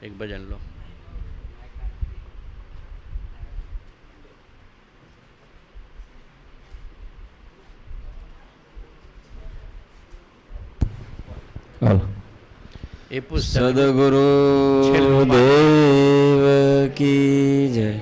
એક ભજન લો. એ પુસ્તક સદગુરુ દેવ કી જય.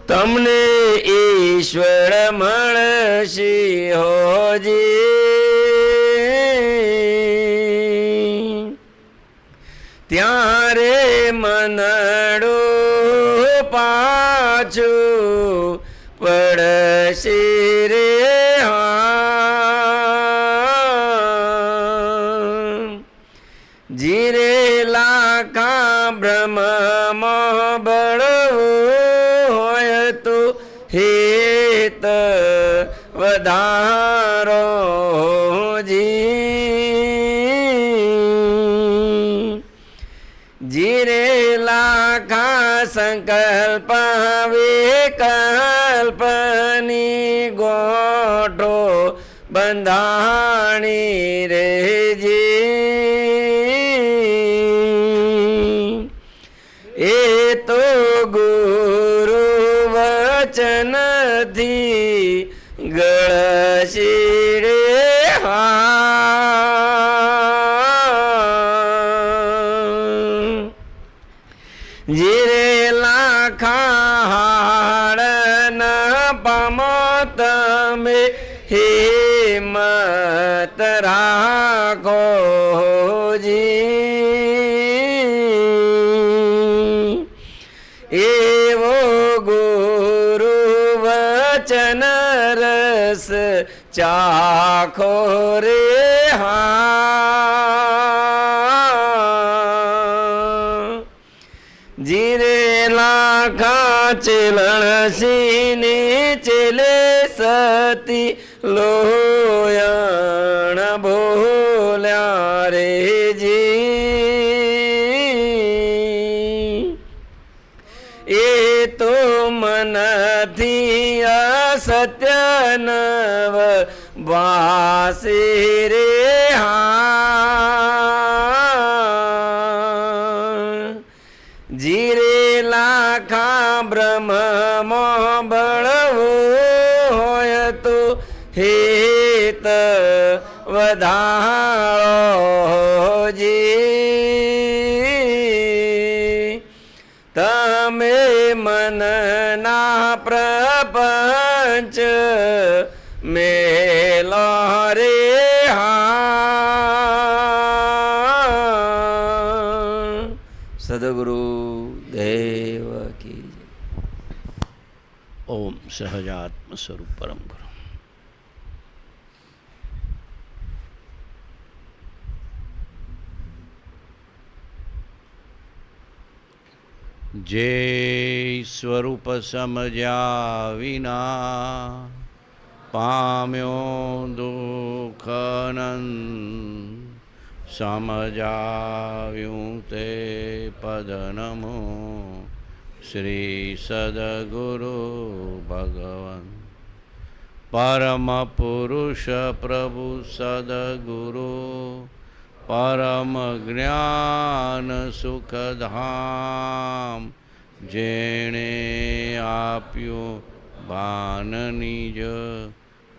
તમને ઈશ્વર મળશે હોજી. ત્યારે મનડું પાછું પડશે રે જીરે લાખા બ્રહ્મમાં બળવું હોય તો હેત વધારો જીરે લાખા સંકલ્પ વિકલ્પની ગોઠો બંધાણી રેજી. એ તો ગુરુ વચનથી ગળશી રે જીરે લાખા હાડ ન પામો તમે હિંમત રાખો જી. લોચન રસ ચાખો રે હા જીરે લાખા ચેલણ સિંહની ચેલે સતી લોયણ બોલ્યા રે જી એ તો મનથી અસત્ય નવ વાસી રે હા જીરે લાખા બ્રહ્મમાં બળવો હોય તો હેત વધારો જી તમે મનના પ્રપંચ મેલો રે હા સદગુરુ દેવ કી જય. ઓમ સહજાત્મ સ્વરૂપ પરમ ગુરુ. જે સ્વરૂપ સમજ્યા વિના પામ્યો દુઃખનંદ સમજાવ્યું તે પદનમો શ્રી સદગુરુ ભગવાન પરમ પુરુષ પ્રભુ સદગુરુ પરમ જ્ઞાન સુખધામ જેણે આપ્યું ભાન નિજ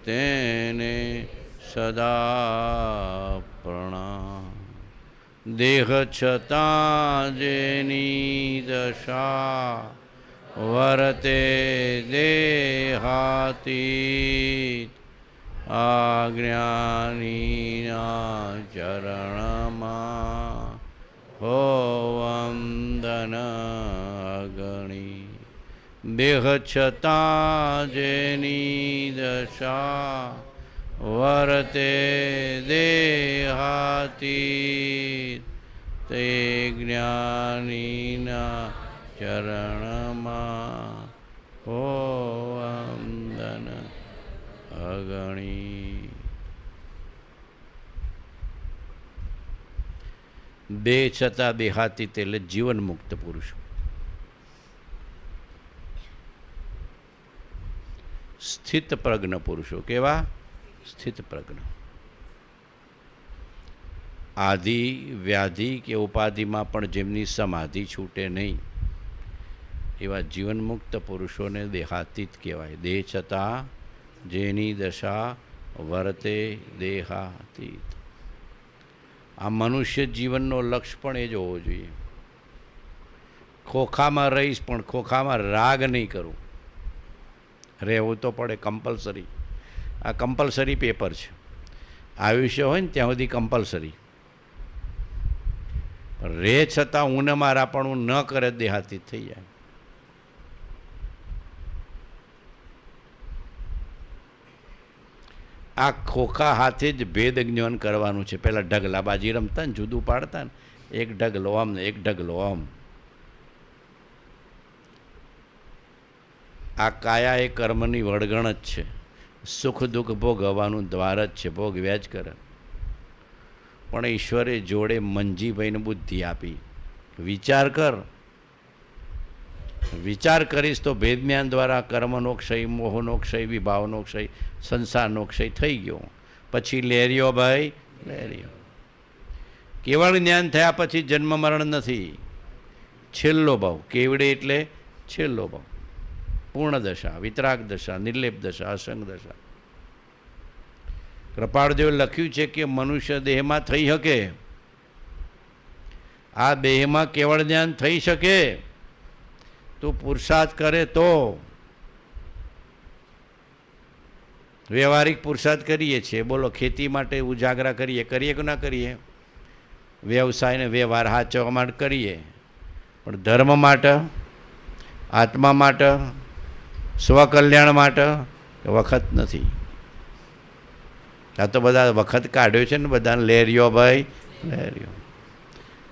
તેને સદા પ્રણામ. દેહ છતાં જેની દશા વર્તે દેહાતીત આજ્ઞાનીના ચરણમાં હો વંદન અગણી. દેહ છતાં જેની દશા વર્તે દેહાતીત તે જ્ઞાનીના ચરણમાં હો વંદન અગણી. દેહ છતાં દેહાતીત એટલે જીવન મુક્ત પુરુષો. સ્થિત પ્રજ્ઞ પુરુષો. કેવા? સ્થિત પ્રજ્ઞ. આદિ વ્યાધિ કે ઉપાધિમાં પણ જેમની સમાધિ છૂટે નહીં એવા જીવનમુક્ત પુરુષોને દેહાતીત કહેવાય. દેહ છતાં જેની દશા વર્તે દેહાતીત. આ મનુષ્ય જીવનનો લક્ષ્ય પણ એ જ હોવો જોઈએ. ખોખામાં રહીશ પણ ખોખામાં રાગ નહીં કરું. રહેવું તો પડે કમ્પલસરી. આ કમ્પલસરી પેપર છે. આયુષ્ય હોય ને ત્યાં સુધી કમ્પલસરી. રે છતાં હું ને મારા પણ હું ન કરે દેહાતીત થઈ જાય. આ ખોખા હાથે જ ભેદ જ્ઞાન કરવાનું છે. પહેલાં ઢગલાબાજી રમતા ને જુદું પાડતા ને એક ઢગલો આમ ને એક ઢગલો આમ. આ કાયા એ કર્મની વળગણ જ છે. સુખ દુઃખ ભોગવવાનું દ્વાર જ છે. ભોગવ્યા જ કરે. પણ ઈશ્વરે જોડે મંજીભાઈને બુદ્ધિ આપી. વિચાર કર. વિચાર કરીશ તો ભેદ જ્ઞાન દ્વારા કર્મનો ક્ષય, મોહનો ક્ષય, વિભાવનો ક્ષય, સંસારનો ક્ષય થઈ ગયો. પછી લેરિયો ભાઈ લેરિયો. કેવળ જ્ઞાન થયા પછી જન્મ મરણ નથી. છેલ્લો ભાવ. કેવડે એટલે છેલ્લો ભાવ. પૂર્ણ દશા, વિતરાગ દશા, નિર્લેપ દશા, અસંગ દશા. કૃપાળદેવે લખ્યું છે કે મનુષ્ય દેહમાં થઈ શકે. આ દેહમાં કેવળ જ્ઞાન થઈ શકે તો પુરુષાર્થ કરે તો. વ્યવહારિક પુરુષાર્થ કરીએ છીએ. બોલો, ખેતી માટે ઉજાગરા કરીએ કે ના કરીએ? વ્યવસાયને વ્યવહાર સાચવવા માટે કરીએ. પણ ધર્મ માટે, આત્મા માટે, સ્વકલ્યાણ માટે વખત નથી. આ તો બધા વખત કાઢ્યો છે ને બધાને લેરિયો ભાઈ લેરિયો.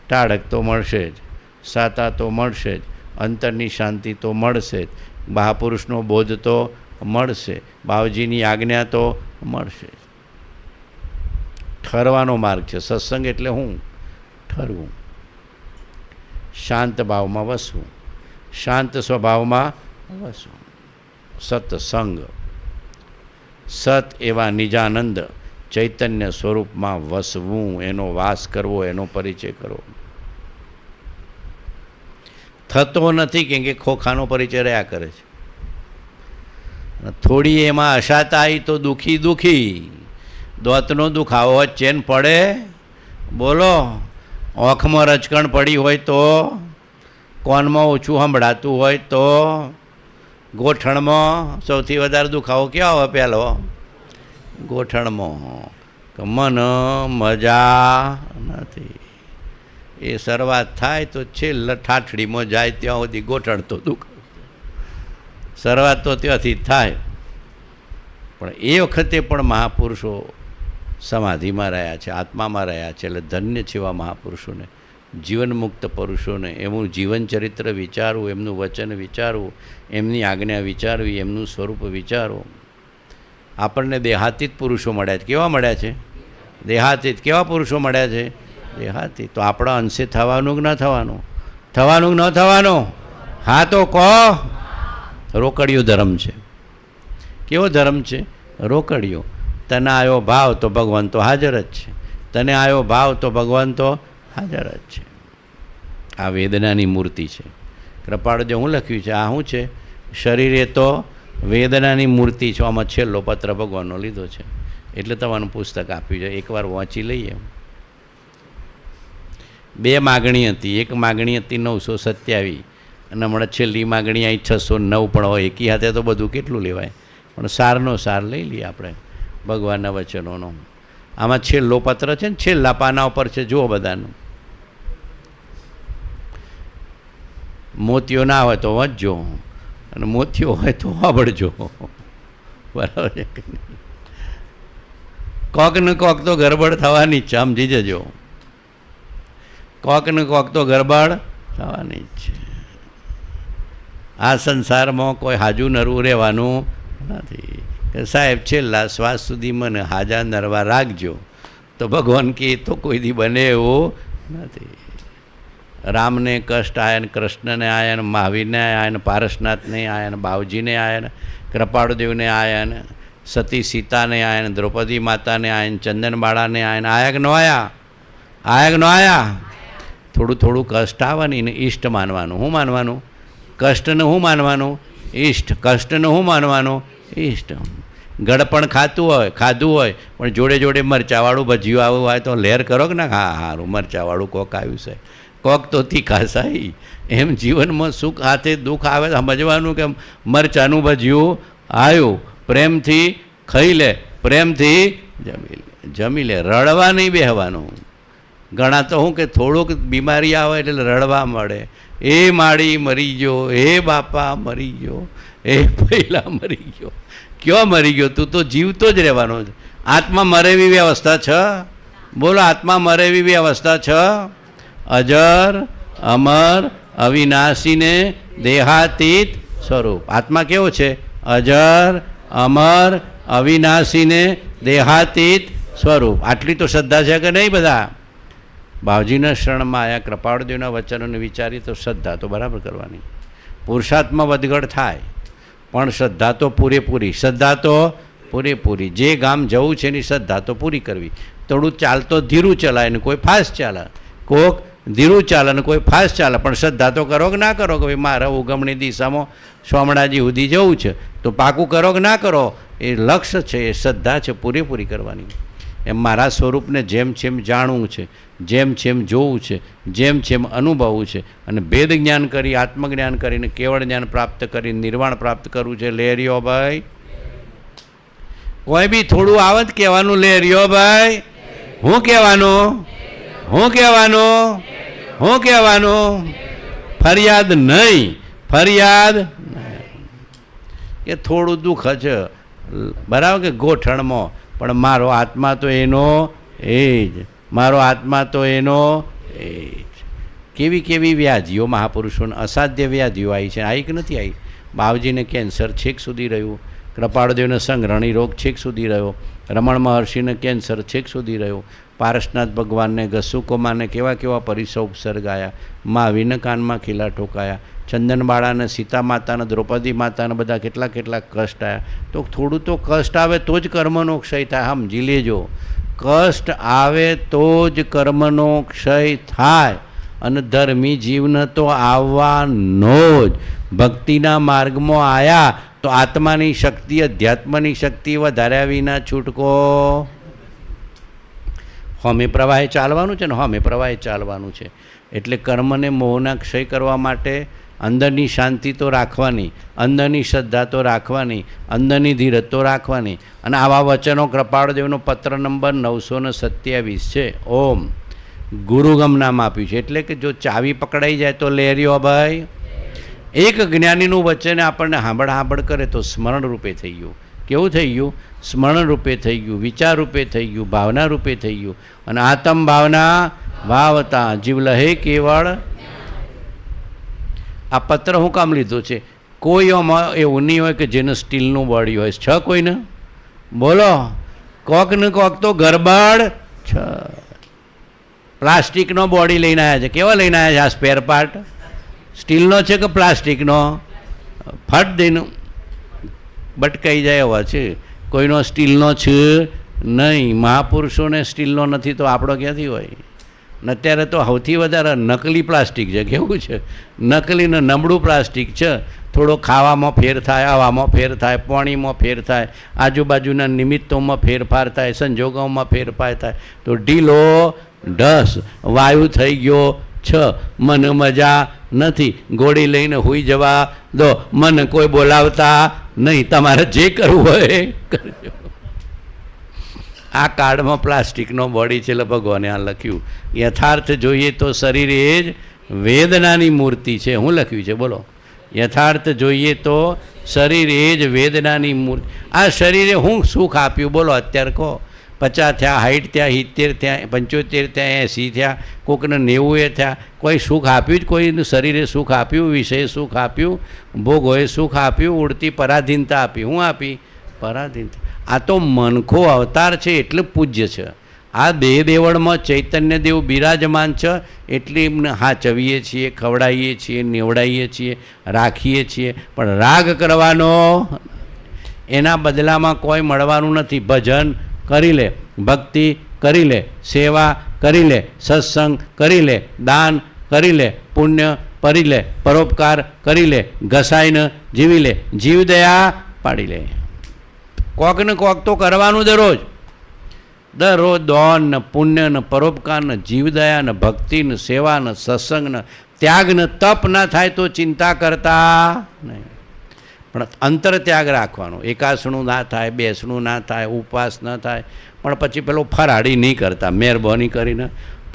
ટાળક તો મળશે જ, સાતા તો મળશે જ, અંતરની શાંતિ તો મળશે જ, મહાપુરુષનો બોધ તો મળશે, બાવજીની આજ્ઞા તો મળશે જ. ઠરવાનો માર્ગ છે સત્સંગ એટલે હું ઠરવું, શાંત ભાવમાં વસવું, શાંત સ્વભાવમાં વસવું. સત્સંગ, સત એવા નિજાનંદ ચૈતન્ય સ્વરૂપમાં વસવું, એનો વાસ કરવો, એનો પરિચય કરવો. થતો નથી કેમ કે ખોખાનો પરિચય રહ્યા કરે છે. થોડી એમાં અશાતા આવી તો દુઃખી દુઃખી, દોતનો દુખાવો હોય ચેન પડે, બોલો. આંખમાં રચકણ પડી હોય તો, કોનમાં ઓછું સંભળાતું હોય તો, ગોઠણમાં સૌથી વધારે દુખાવો ક્યાં હોય? પહેલો ગોઠણમાં. મન મજા નથી. એ શરૂઆત થાય તો છેલ્લે ઠાઠડીમાં જાય ત્યાં સુધી ગોઠણ તો દુઃખ. શરૂઆત તો ત્યાંથી જ થાય. પણ એ વખતે પણ મહાપુરુષો સમાધિમાં રહ્યા છે, આત્મામાં રહ્યા છે. એટલે ધન્ય છે એવા મહાપુરુષોને, જીવનમુક્ત પુરુષોને એમનું જીવન ચરિત્ર વિચારવું, એમનું વચન વિચારવું, એમની આજ્ઞા વિચારવી, એમનું સ્વરૂપ વિચારવું. આપણને દેહાતીત પુરુષો મળ્યા છે. કેવા મળ્યા છે? દેહાતીત. કેવા પુરુષો મળ્યા છે? દેહાતીત. તો આપણા અંશે થવાનું કે ન થવાનું? થવાનું કે ન થવાનું? હા તો કહો. રોકડિયો ધર્મ છે. કેવો ધર્મ છે? રોકડિયો. તને આવ્યો ભાવ તો ભગવાન તો હાજર જ છે, તને આવ્યો ભાવ તો ભગવાન તો હાજર જ છે. આ વેદનાની મૂર્તિ છે. કૃપાળુ જે હું લખ્યું છે આ શું છે? શરીરે તો વેદનાની મૂર્તિ છે. આમાં છેલ્લો પત્ર ભગવાનનો લીધો છે એટલે તમારું પુસ્તક આપ્યું છે. એકવાર વાંચી લઈએ. 2 માગણી હતી. એક માગણી હતી 927 અને હમણાં છેલ્લી માગણી આવી 609. પણ હોય એકી હાથે તો બધું કેટલું લેવાય? પણ સારનો સાર લઈ લઈએ આપણે ભગવાનના વચનોનો. આમાં છેલ્લો પત્ર છે ને, છેલ્લા પાના ઉપર છે, જુઓ બધાનું. મોતીઓ ના હોય તો વાંચજો અને મોતીઓ હોય તો વાપરજો. બરાબર છે કે નહીં? કોક ને કોક તો ગરબડ થવાની જ છે, સમજી જજો. કોક ને કોક તો ગરબડ થવાની જ છે. આ સંસારમાં કોઈ હાજુ નરવું રહેવાનું નથી. કે સાહેબ છેલ્લા શ્વાસ સુધી મને હાજા નરવા રાખજો, તો ભગવાન કે તો કોઈ દી બને એવું નથી. રામને કષ્ટ આયા ને, કૃષ્ણને આયા ને, મહાવીરને આયા ને, પારસનાથને આયા ને, બાવજીને આયા ને, કૃપાળુદેવને આયા ને, સતી સીતાને આયા ને, દ્રૌપદી માતાને આયા ને, ચંદનબાળાને આયા ને. આયા કે ન આયા? આયા કે ન આયા? થોડું થોડું કષ્ટ આવવાની ને ઈષ્ટ માનવાનું. શું માનવાનું? કષ્ટને શું માનવાનું? ઈષ્ટ. કષ્ટને શું માનવાનું? ઈષ્ટ. ગળપણ ખાધું હોય પણ જોડે જોડે મરચાવાળું ભજીયું આવું હોય તો લહેર કરો કે ના? હા સારું, મરચાવાળું કોક આવ્યું છે, કોક તો તીખાશાહી. એમ જીવનમાં સુખ હાથે દુઃખ આવે સમજવાનું કે મરચાનું ભજીયું આવ્યું, પ્રેમથી ખાઈ લે, પ્રેમથી જમી લે. રડવા નહીં બેહવાનું. ઘણા તો શું કે થોડુંક બીમારી આવે એટલે રડવા મળે. એ માળી મરી ગયો, એ બાપા મરી ગયો, એ પહેલાં મરી ગયો. ક્યાં મરી ગયો? તું તો જીવતો જ રહેવાનો છે. આત્મા મરે એવી વ્યવસ્થા છે? બોલો, આત્મા મરે એવી વ્યવસ્થા છે? અજર અમર અવિનાશીને દેહાતીત સ્વરૂપ. આત્મા કેવો છે? અજર અમર અવિનાશીને દેહાતીત સ્વરૂપ. આટલી તો શ્રદ્ધા છે કે નહીં? બધા બાવજીના શરણમાં આવ્યા, કૃપાળુદેવના વચનોને વિચારી તો શ્રદ્ધા તો બરાબર કરવાની. પુરુષાર્થમાં વધઘટ થાય પણ શ્રદ્ધા તો પૂરેપૂરી. શ્રદ્ધા તો પૂરેપૂરી. જે ગામ જવું છે એની શ્રદ્ધા તો પૂરી કરવી. થોડું ચાલતો ધીરું ચલાય ને કોઈ ફાસ્ટ ચાલે, કોક ધીરું ચાલે ને કોઈ ફાસ્ટ ચાલે, પણ શ્રદ્ધા તો કરો કે ના કરો કે ભાઈ મારા ઉગમણી દિશામાં સોમણાજી સુધી જવું છે તો પાકું કરો કે ના કરો? એ લક્ષ્ય છે, એ શ્રદ્ધા છે, પૂરેપૂરી કરવાની. એમ મારા સ્વરૂપને જેમ જેમ જાણવું છે, જેમ જેમ જોવું છે, જેમ જેમ અનુભવવું છે અને ભેદ જ્ઞાન કરી, આત્મજ્ઞાન કરીને કેવળ જ્ઞાન પ્રાપ્ત કરી નિર્વાણ પ્રાપ્ત કરવું છે. લેરિયો ભાઈ, કોઈ બી થોડું આવત કહેવાનું લેરિયો ભાઈ. હું કહેવાનું? હું કહેવાનું? હું કહેવાનું? ફરિયાદ નહીં, ફરિયાદ નહીં. કે થોડું દુઃખ છે, બરાબર કે ગોઠણમાં, પણ મારો આત્મા તો એનો એ જ, મારો આત્મા તો એનો એ જ. કેવી કેવી વ્યાધિઓ મહાપુરુષોને, અસાધ્ય વ્યાધિઓ આવી છે, આવી કે નથી આવી? બાવજીને કેન્સર છેક સુધી રહ્યું, કૃપાળદેવને સંગ્રહણી રોગ છેક સુધી રહ્યો, રમણ મહર્ષિને કેન્સર છેક સુધી રહ્યો, પારસનાથ ભગવાનને ઘસુકોમાને કેવા કેવા પરિસર ઉપસર્ગાયા, મહાવીરને કાનમાં ખીલા ઠોકાયા, ચંદનબાળાને સીતા માતાને, દ્રૌપદી માતાને બધા કેટલા કેટલા કષ્ટ આવ્યા. તો થોડું તો કષ્ટ આવે તો જ કર્મનો ક્ષય થાય, સમજી લેજો. કષ્ટ આવે તો જ કર્મનો ક્ષય થાય. અને ધર્મી જીવને તો આવવાનો જ. ભક્તિના માર્ગમાં આવ્યા તો આત્માની શક્તિ, અધ્યાત્મની શક્તિ વધાર્યા વિના છૂટકો. હોમે પ્રવાહે ચાલવાનું છે ને, હોમે પ્રવાહે ચાલવાનું છે. એટલે કર્મને મોહના ક્ષય કરવા માટે અંદરની શાંતિ તો રાખવાની, અંદરની શ્રદ્ધા તો રાખવાની, અંદરની ધીરજ તો રાખવાની. અને આવા વચનો કૃપાળદેવનો પત્ર નંબર 927 છે. ઓમ ગુરુગમ નામ આપ્યું છે. એટલે કે જો ચાવી પકડાઈ જાય તો લેરિયો ભાઈ. એક જ્ઞાનીનું વચન આપણને હાંભળ કરે તો સ્મરણ રૂપે થઈ ગયું. કેવું થઈ ગયું? સ્મરણ રૂપે થઈ ગયું, વિચાર રૂપે થઈ ગયું, ભાવના રૂપે થઈ ગયું. અને આત્મ ભાવના ભાવતા જીવ લહે કેવળ. આ પત્ર હું કામ લીધો છે? કોઈ એવું નહીં હોય કે જેને સ્ટીલનું બોડી હોય. છ કોઈને બોલો, કોક ને કોક તો ગરબડ છ. પ્લાસ્ટિકનો બોડી લઈને આવ્યા છે. કેવા લઈને આવ્યા છે? આ સ્પેર પાર્ટ સ્ટીલનો છે કે પ્લાસ્ટિકનો? ફટ દઈને બટકાઈ જાય એવા છે. કોઈનો સ્ટીલનો છે નહીં. મહાપુરુષોને સ્ટીલનો નથી તો આપણો ક્યાંથી હોય? ને અત્યારે તો સૌથી વધારે નકલી પ્લાસ્ટિક છે. કેવું છે? નકલી ને નબળું પ્લાસ્ટિક છે. થોડો ખાવામાં ફેર થાય, હવામાં ફેર થાય, પાણીમાં ફેર થાય, આજુબાજુના નિમિત્તોમાં ફેરફાર થાય, સંજોગોમાં ફેરફાર થાય તો ઢીલો ઢસ વાયુ થઈ ગયો છ. મને મજા નથી, ગોળી લઈને હુઈ જવા દો, મને કોઈ બોલાવતા નહીં, તમારે જે કરવું હોય એ કરજો. આ કાર્ડમાં પ્લાસ્ટિકનો બોડી છે. એટલે ભગવાને આ લખ્યું. યથાર્થ જોઈએ તો શરીર એ જ વેદનાની મૂર્તિ છે. શું લખ્યું છે બોલો? યથાર્થ જોઈએ તો શરીર એ જ વેદનાની મૂર્તિ. આ શરીરે હું સુખ આપ્યું બોલો? અત્યારે કહો. 50 થયા, 60 થયા, 70 થયા, 75 થયા, 80 થયા, કોઈકને 90 થયા. કોઈ સુખ આપ્યું જ? કોઈ શરીરે સુખ આપ્યું? વિષય સુખ આપ્યું? ભોગોએ સુખ આપ્યું? ઉડતી પરાધીનતા આપી. શું આપી? પરાધીનતા. આ તો મનખો અવતાર છે એટલે પૂજ્ય છે. આ દેહ દેવળમાં ચૈતન્ય દેવ બિરાજમાન છે એટલે એમને હાચવીએ છીએ, ખવડાવીએ છીએ, નીવડાવીએ છીએ, રાખીએ છીએ. પણ રાગ કરવાનો, એના બદલામાં કોઈ મળવાનું નથી. ભજન કરી લે, ભક્તિ કરી લે, સેવા કરી લે, સત્સંગ કરી લે, દાન કરી લે, પુણ્ય કરી લે, પરોપકાર કરી લે, ઘસાઈને જીવી લે, જીવદયા પાડી લે. કોક ને કોક તો કરવાનું દરરોજ. દરરોજ દાન ને પુણ્ય ને પરોપકાર ને જીવદયા ને ભક્તિ ને સેવા ને સત્સંગ ને ત્યાગ ને તપ ના થાય તો ચિંતા કરતા નહીં. પણ અંતર ત્યાગ રાખવાનો. એકાસણું ના થાય, બેસણું ના થાય, ઉપવાસ ન થાય, પણ પછી પેલો ફરાળી નહીં કરતા. મહેરબાની કરીને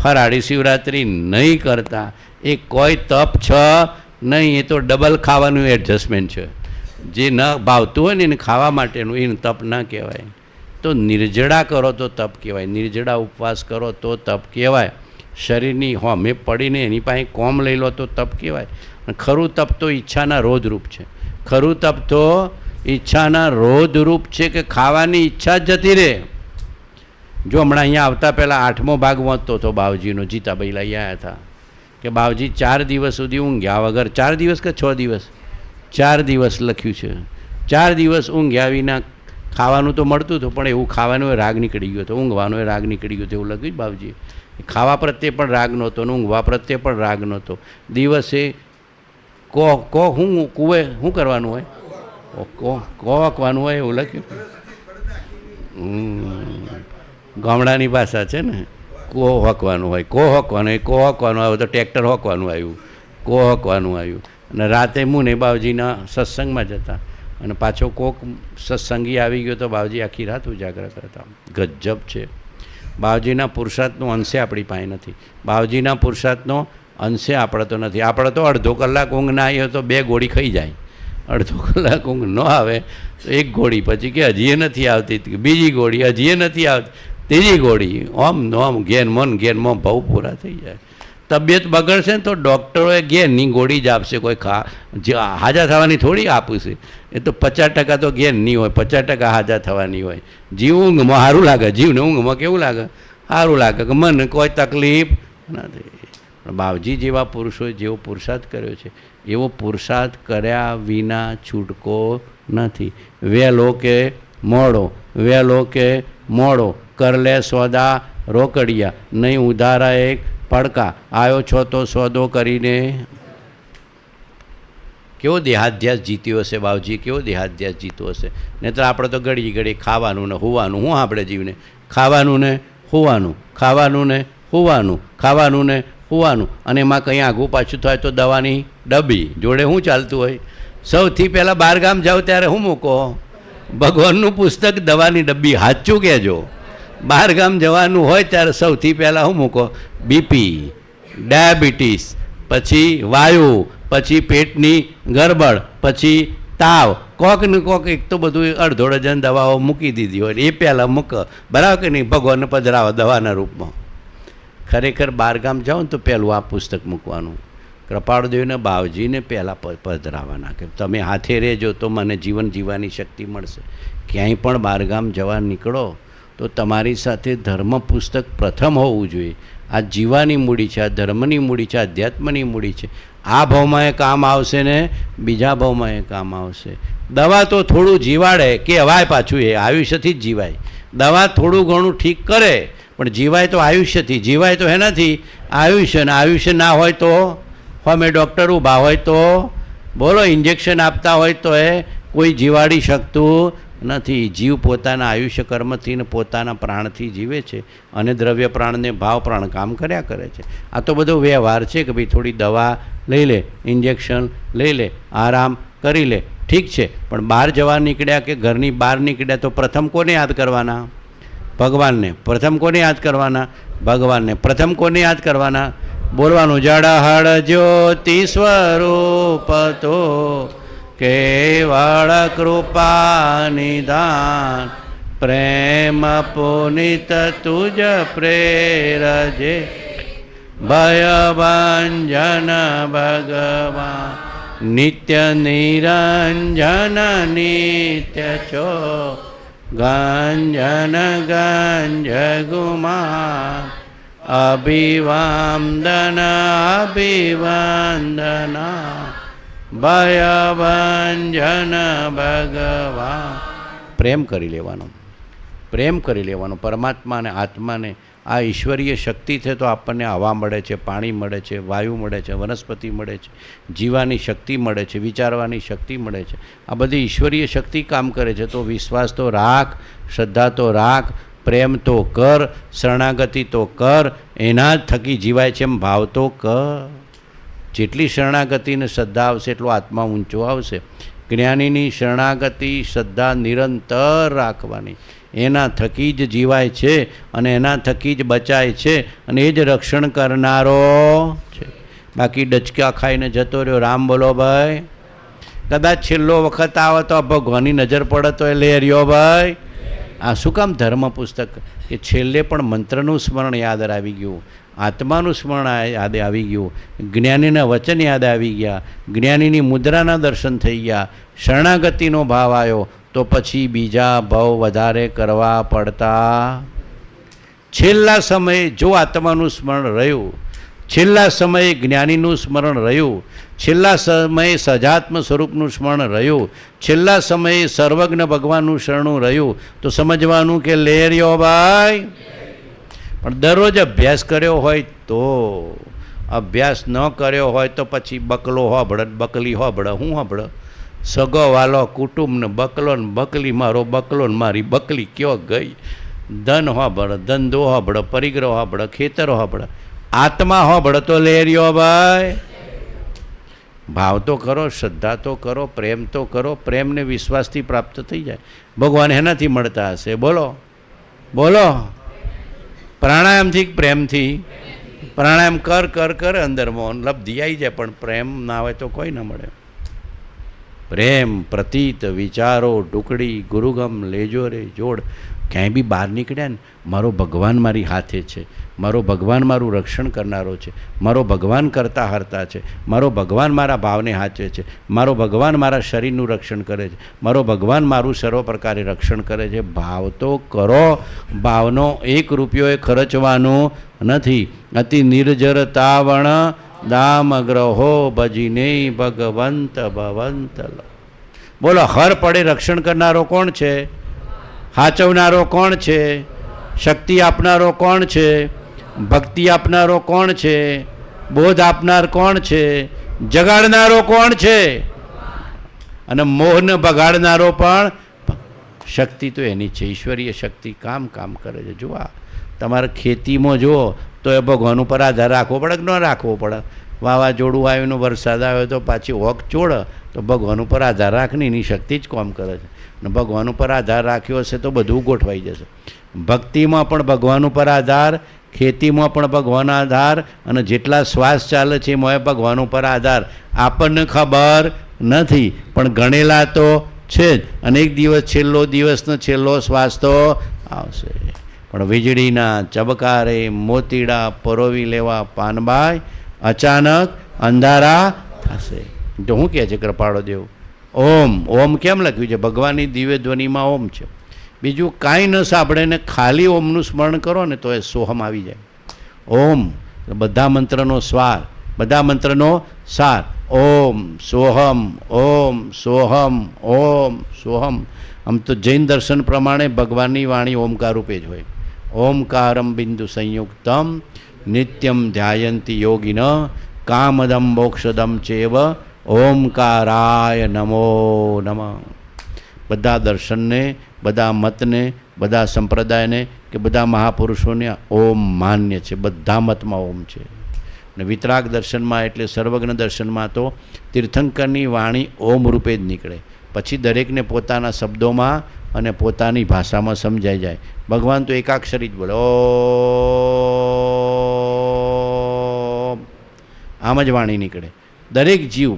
ફરાળી શિવરાત્રિ નહીં કરતા. એ કોઈ તપ છે નહીં. એ તો ડબલ ખાવાનું એડજસ્ટમેન્ટ છે. જે ન ભાવતું હોય ને એને ખાવા માટેનું, એને તપ ના કહેવાય. તો નિર્જળા કરો તો તપ કહેવાય. નિર્જળા ઉપવાસ કરો તો તપ કહેવાય. શરીરની હોમે પડીને એની પાસે કોમ લઈ લો તો તપ કહેવાય. ખરું તપ તો ઈચ્છાના રોધરૂપ છે. ખરું તપ તો ઈચ્છાના રોધરૂપ છે કે ખાવાની ઈચ્છા જ જતી રહે. જો હમણાં અહીંયા આવતા પહેલાં 8મો ભાગ વાંચતો હતો બાવજીનો. જીતાભાઈ લઈ આવ્યા હતા કે બાવજી 4 દિવસ સુધી ઊંઘ્યા વગર, 4 દિવસ કે 6 દિવસ, 4 દિવસ લખ્યું છે. 4 દિવસ ઊંઘ્યા વિના ખાવાનું તો મળતું હતું પણ એવું ખાવાનો રાગ નીકળી ગયો હતો, ઊંઘવાનો રાગ નીકળી ગયો હતો એવું લખ્યું બાવજી. ખાવા પ્રત્યે પણ રાગ નહોતો ને ઊંઘવા પ્રત્યે પણ રાગ નહોતો. દિવસે કો હું કુવે શું કરવાનું હોય? કો હકવાનું હોય એવું લખ્યું. ગામડાની ભાષા છે ને. કો હકવાનું હોય, કો હકવાનું હોય, કો હકવાનું આવ્યું તો ટ્રેક્ટર હકવાનું આવ્યું, કો હકવાનું આવ્યું. અને રાતે મુને બાવજીના સત્સંગમાં જતા અને પાછો કોક સત્સંગી આવી ગયો તો બાવજી આખી રાત ઉજાગરા કરતા. ગજબ છે. બાવજીના પુરુષાર્થનો અંશે આપણી પાસે નથી. બાવજીના પુરુષાર્થનો અંશે આપણે તો નથી. આપણે તો અડધો કલાક ઊંઘ ના આવી હોય તો 2 ગોળી ખાઈ જાય. અડધો કલાક ઊંઘ ન આવે તો એક ગોળી, પછી કે હજી એ નથી આવતી, બીજી ગોળી, હજી એ નથી આવતી, ત્રીજી ગોળી, ઓમ ઘેર મન ભાવ પૂરા થઈ જાય. તબિયત બગડશે ને તો ડૉક્ટરોએ ઘેરની ગોળી જ આપશે, કોઈ હાજા થવાની થોડી આપશે. એ તો 50% તો ઘેર નહીં હોય, 50% હાજા થવાની હોય. જીવ ઊંઘમાં સારું લાગે, જીવને ઊંઘમાં કેવું લાગે? સારું લાગે કે મને કોઈ તકલીફ નથી. પણ બાવજી જેવા પુરુષોએ જેવો પુરુષાર્થ કર્યો છે એવો પુરુષાર્થ કર્યા વિના છૂટકો નથી. વહેલો કે મોડો, વહેલો કે મોડો, કર લે સોદા રોકડિયા, નહીં ઉધારા એક પડકા, આવ્યો છો તો સોદો કરીને. કેવો દેહાધ્યાસ જીત્યો હશે બાવજી, કેવો દેહાધ્યાસ જીત્યો હશે. નહીં તો આપણે તો ઘડી ઘડી ખાવાનું ને હોવાનું, હું આપણે જીવને ખાવાનું ને હોવાનું, ખાવાનું ને હોવાનું, ખાવાનું ને હોવાનું, અને એમાં કંઈ આઘું પાછું થાય તો દવાની ડબ્બી જોડે શું ચાલતું હોય. સૌથી પહેલાં બહારગામ જાઓ ત્યારે શું મૂકો? ભગવાનનું પુસ્તક, દવાની ડબ્બી. સાચું કહેજો, બહારગામ જવાનું હોય ત્યારે સૌથી પહેલાં શું મૂકો? બીપી, ડાયાબિટીસ, પછી વાયુ, પછી પેટની ગરબડ, પછી તાવ, કોક ને કોક એક તો બધું અડધો ડઝન દવાઓ મૂકી દીધી હોય, એ પહેલાં મૂકો. બરાબર કે નહીં? ભગવાનને પધરાવો દવાના રૂપમાં. ખરેખર બહારગામ જાઓ ને તો પહેલું આ પુસ્તક મૂકવાનું. કૃપાળદેવને બાવજીને પહેલાં પધરાવાના કે તમે હાથે રહેજો તો મને જીવન જીવવાની શક્તિ મળશે. ક્યાંય પણ બહારગામ જવા નીકળો તો તમારી સાથે ધર્મ પુસ્તક પ્રથમ હોવું જોઈએ. આ જીવાની મૂડી છે, આ ધર્મની મૂડી છે, અધ્યાત્મની મૂડી છે. આ ભાવમાં એ કામ આવશે ને બીજા ભાવમાં એ કામ આવશે. દવા તો થોડું જીવાડે કે હવાય, પાછું એ આયુષ્યથી જ જીવાય. દવા થોડું ઘણું ઠીક કરે પણ જીવાય તો આયુષ્યથી, જીવાય તો એનાથી આયુષ્ય. ને આયુષ્ય ના હોય તો અમે ડૉક્ટર ઊભા હોય તો બોલો, ઇન્જેક્શન આપતા હોય તો એ કોઈ જીવાડી શકતું નથી. જીવ પોતાના આયુષ્ય કર્મથી ને પોતાના પ્રાણથી જીવે છે અને દ્રવ્ય પ્રાણને ભાવ પ્રાણ કામ કર્યા કરે છે. આ તો બધો વ્યવહાર છે કે ભાઈ થોડી દવા લઈ લે, ઇન્જેક્શન લઈ લે, આરામ કરી લે, ઠીક છે. પણ બહાર જવા નીકળ્યા કે ઘરની બહાર નીકળ્યા તો પ્રથમ કોને યાદ કરવાના? ભગવાનને. પ્રથમ કોને યાદ કરવાના? ભગવાનને. પ્રથમ કોને યાદ કરવાના? બોલવાનું, જડહળ જ્યોતિ સ્વરૂપ તો કેવળ કૃપા નિધાન, પ્રેમ પુનિત તુજ પ્રેરજે, ભયભંજન ભગવાન, નિત્ય નિરંજન નિત્ય છો, ગંજન ગંજ ગુમાન, અભિવાદન અભિવંદના, ભયભંજન ભગવાન. પ્રેમ કરી લેવાનો, પ્રેમ કરી લેવાનો પરમાત્મા અને આત્માને. આ ઈશ્વરીય શક્તિ છે તો આપણને હવા મળે છે, પાણી મળે છે, વાયુ મળે છે, વનસ્પતિ મળે છે, જીવાની શક્તિ મળે છે, વિચારવાની શક્તિ મળે છે. આ બધી ઈશ્વરીય શક્તિ કામ કરે છે. તો વિશ્વાસ તો રાખ, શ્રદ્ધા તો રાખ, પ્રેમ તો કર, શરણાગતિ તો કર. એના જ થકી જીવાય છે એમ ભાવ તો કર. જેટલી શરણાગતિ ને શ્રદ્ધા આવશે એટલો આત્મા ઊંચો આવશે. જ્ઞાનીની શરણાગતિ શ્રદ્ધા નિરંતર રાખવાની. એના થકી જ જીવાય છે અને એના થકી જ બચાય છે અને એ જ રક્ષણ કરનારો છે. બાકી ડચકા ખાઈને જતો રહ્યો, રામ બોલો ભાઈ. કદાચ છેલ્લો વખત આવે તો ભગવાનની નજર પડે તો એ લે રહ્યો ભાઈ. આ શું કામ ધર્મ પુસ્તક? કે છેલ્લે પણ મંત્રનું સ્મરણ યાદ આવી ગયું, આત્માનું સ્મરણ યાદ આવી ગયું, જ્ઞાનીના વચન યાદ આવી ગયા, જ્ઞાનીની મુદ્રાના દર્શન થઈ ગયા, શરણાગતિનો ભાવ આવ્યો તો પછી બીજા ભાવ વધારે કરવા પડતા. છેલ્લા સમયે જો આત્માનું સ્મરણ રહ્યું, છેલ્લા સમયે જ્ઞાનીનું સ્મરણ રહ્યું, છેલ્લા સમયે સજાત્મ સ્વરૂપનું સ્મરણ રહ્યું, છેલ્લા સમયે સર્વજ્ઞ ભગવાનનું શરણું રહ્યું તો સમજવાનું કે લે રહ્યો ભાઈ. પણ દરરોજ અભ્યાસ કર્યો હોય તો, અભ્યાસ ન કર્યો હોય તો પછી બકલો હોબળે, બકલી હોબળે. હું હોબળે? સગો વાલો કુટુંબને બકલો ને બકલી, મારો બકલો ને મારી બકલી કયો ગઈ. ધન હોબળે, ધંધો હોબળે, પરિગ્રહ હોબળે, ખેતર હોબળે. આત્મા હોબળે તો લે રહ્યો ભાઈ. ભાવ તો કરો, શ્રદ્ધા તો કરો, પ્રેમ તો કરો. પ્રેમને વિશ્વાસથી પ્રાપ્ત થઈ જાય. ભગવાન એનાથી મળતા હશે. બોલો બોલો. પ્રાણાયામથી, પ્રેમથી. પ્રાણાયામ કર કર કર, અંદરમાં લબ્ધિ આવી જાય, પણ પ્રેમ ના હોય તો કોઈ ના મળે. પ્રેમ પ્રતીત વિચારો ટુકડી ગુરુગમ લેજો રે જોડ. ક્યાંય બી બહાર નીકળ્યા ને મારો ભગવાન મારી હાથે છે, મારો ભગવાન મારું રક્ષણ કરનારો છે, મારો ભગવાન કરતા હરતા છે, મારો ભગવાન મારા ભાવને હાચે છે, મારો ભગવાન મારા શરીરનું રક્ષણ કરે છે, મારો ભગવાન મારું સર્વ પ્રકારે રક્ષણ કરે છે. ભાવ તો કરો, ભાવનો 1 રૂપિયો એ ખર્ચવાનો નથી. અતિ નિર્જરતાવણ દામ ગ્રહો ભજીને ભગવંત ભવંત. બોલો, હર પડે રક્ષણ કરનારો કોણ છે? હાચવનારો કોણ છે? શક્તિ આપનારો કોણ છે? ભક્તિ આપનારો કોણ છે? બોધ આપનાર કોણ છે? જગાડનારો કોણ છે? અને મોહને બગાડનારો પણ શક્તિ તો એની છે. ઈશ્વરીય શક્તિ કામ કરે છે. જુઓ, તમારે ખેતીમાં જુઓ તો એ ભગવાન ઉપર આધાર રાખવો પડે કે ન રાખવો પડે? વાવાઝોડું આવ્યું ને વરસાદ આવ્યો તો પાછી ઓક ચોડે તો ભગવાન ઉપર આધાર રાખને એની શક્તિ જ કામ કરે છે. અને ભગવાન ઉપર આધાર રાખ્યો હશે તો બધું ગોઠવાઈ જશે. ભક્તિમાં પણ ભગવાન ઉપર આધાર, ખેતીમાં પણ ભગવાન આધાર, અને જેટલા શ્વાસ ચાલે છે એમાં ભગવાન ઉપર આધાર. આપણને ખબર નથી પણ ગણેલા તો છે જ. અને એક દિવસ છેલ્લો દિવસનો છેલ્લો શ્વાસ તો આવશે. પણ વીજળીના ચબકારે મોતીડા પરોવી લેવા પાનબાઈ, અચાનક અંધારા થશે. તો શું કહે છે કૃપાળો દેવ? ઓમ. ઓમ કેમ લખ્યું છે? ભગવાનની દિવ્ય ધ્વનિમાં ઓમ છે. બીજું કાંઈ ન સાંભળે ને ખાલી ઓમનું સ્મરણ કરો ને તો એ સોહમ આવી જાય. ઓમ બધા મંત્રનો સ્વાર, બધા મંત્રનો સાર. ઓમ સોહમ, ઓમ સોહમ, ઓમ સોહમ. આમ તો જૈન દર્શન પ્રમાણે ભગવાનની વાણી ઓમકાર રૂપે જ હોય. ઓમકારમ બિંદુ સંયુક્તમ નિત્યમ ધ્યાયંતી યોગિન કામદમ મોક્ષદમ ચેવ ઓમકારાય નમો નમઃ. બધા દર્શનને, બધા મતને, બધા સંપ્રદાયને કે બધા મહાપુરુષોને ઓમ માન્ય છે. બધા મતમાં ઓમ છે. અને વિતરાગ દર્શનમાં એટલે સર્વજ્ઞ દર્શનમાં તો તીર્થંકરની વાણી ઓમ રૂપે જ નીકળે. પછી દરેકને પોતાના શબ્દોમાં અને પોતાની ભાષામાં સમજાઈ જાય. ભગવાન તો એકાક્ષરી જ બોલે, ઓમ. આમ જ વાણી નીકળે. દરેક જીવ,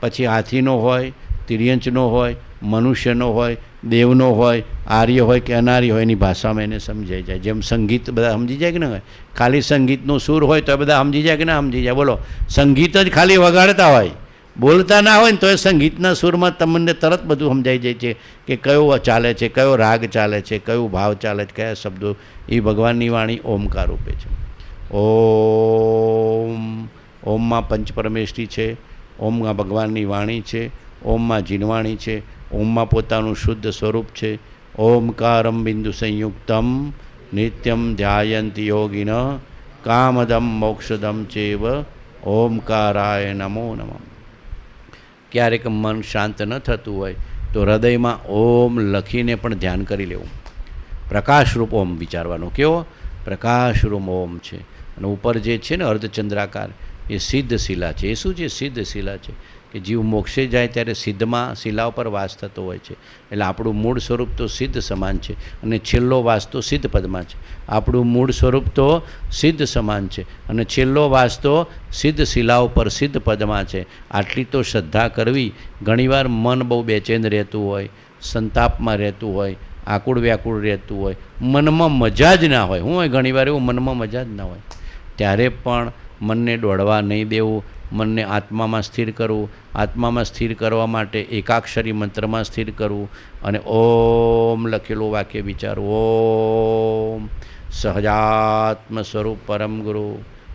પછી હાથીનો હોય, તિર્યંચનો હોય, મનુષ્યનો હોય, દેવનો હોય, આર્ય હોય કે અનાર્ય હોય, એની ભાષામાં એને સમજાઈ જાય. જેમ સંગીત બધા સમજી જાય કે ના હોય? ખાલી સંગીતનો સૂર હોય તો બધા સમજી જાય કે ના સમજી જાય? બોલો, સંગીત જ ખાલી વગાડતા હોય, બોલતા ના હોય ને તો એ સંગીતના સૂરમાં તમને તરત બધું સમજાઈ જાય છે કે કયો ચાલે છે, કયો રાગ ચાલે છે, કયો ભાવ ચાલે છે, કયા શબ્દો. એ ભગવાનની વાણી ઓમકાર રૂપે છે. ઓમ. ઓમમાં પંચપરમેષ્ઠી છે, ઓમમાં ભગવાનની વાણી છે, ઓમમાં જીનવાણી છે, ઓમમાં પોતાનું શુદ્ધ સ્વરૂપ છે. ઓમકારમ બિંદુ સંયુક્તમ નિત્યમ ધ્યાયંતી યોગિન કામદમ મોક્ષદમ ચેવ ઓમકારાય નમો નમઃ. ક્યારેક મન શાંત ન થતું હોય તો હૃદયમાં ઓમ લખીને પણ ધ્યાન કરી લેવું. પ્રકાશરૂપ ઓમ વિચારવાનો. કેવો? પ્રકાશરૂપ ઓમ છે. અને ઉપર જે છે ને અર્ધચંદ્રાકાર, એ સિદ્ધ શિલા છે. એ શું છે? સિદ્ધ શિલા છે કે જીવ મોક્ષે જાય ત્યારે સિદ્ધમાં શિલા ઉપર વાસ થતો હોય છે. એટલે આપણું મૂળ સ્વરૂપ તો સિદ્ધ સમાન છે અને છેલ્લો વાસ તો સિદ્ધ પદમાં છે. આપણું મૂળ સ્વરૂપ તો સિદ્ધ સમાન છે અને છેલ્લો વાસ તો સિદ્ધ શિલા ઉપર સિદ્ધ પદમાં છે. આટલી તો શ્રદ્ધા કરવી. ઘણીવાર મન બહુ બેચેન રહેતું હોય, સંતાપમાં રહેતું હોય, આકુળ વ્યાકુળ રહેતું હોય, મનમાં મજા જ ના હોય. શું હોય? ઘણીવાર એવું મનમાં મજા જ ના હોય. ત્યારે પણ મનને દોડવા નહીં દેવું. મનને આત્મામાં સ્થિર કરવું. આત્મામાં સ્થિર કરવા માટે એકાક્ષરી મંત્રમાં સ્થિર કરવું અને ઓમ લખેલું વાક્ય વિચારવું. ઓમ સહજાત્મ સ્વરૂપ પરમ ગુરુ,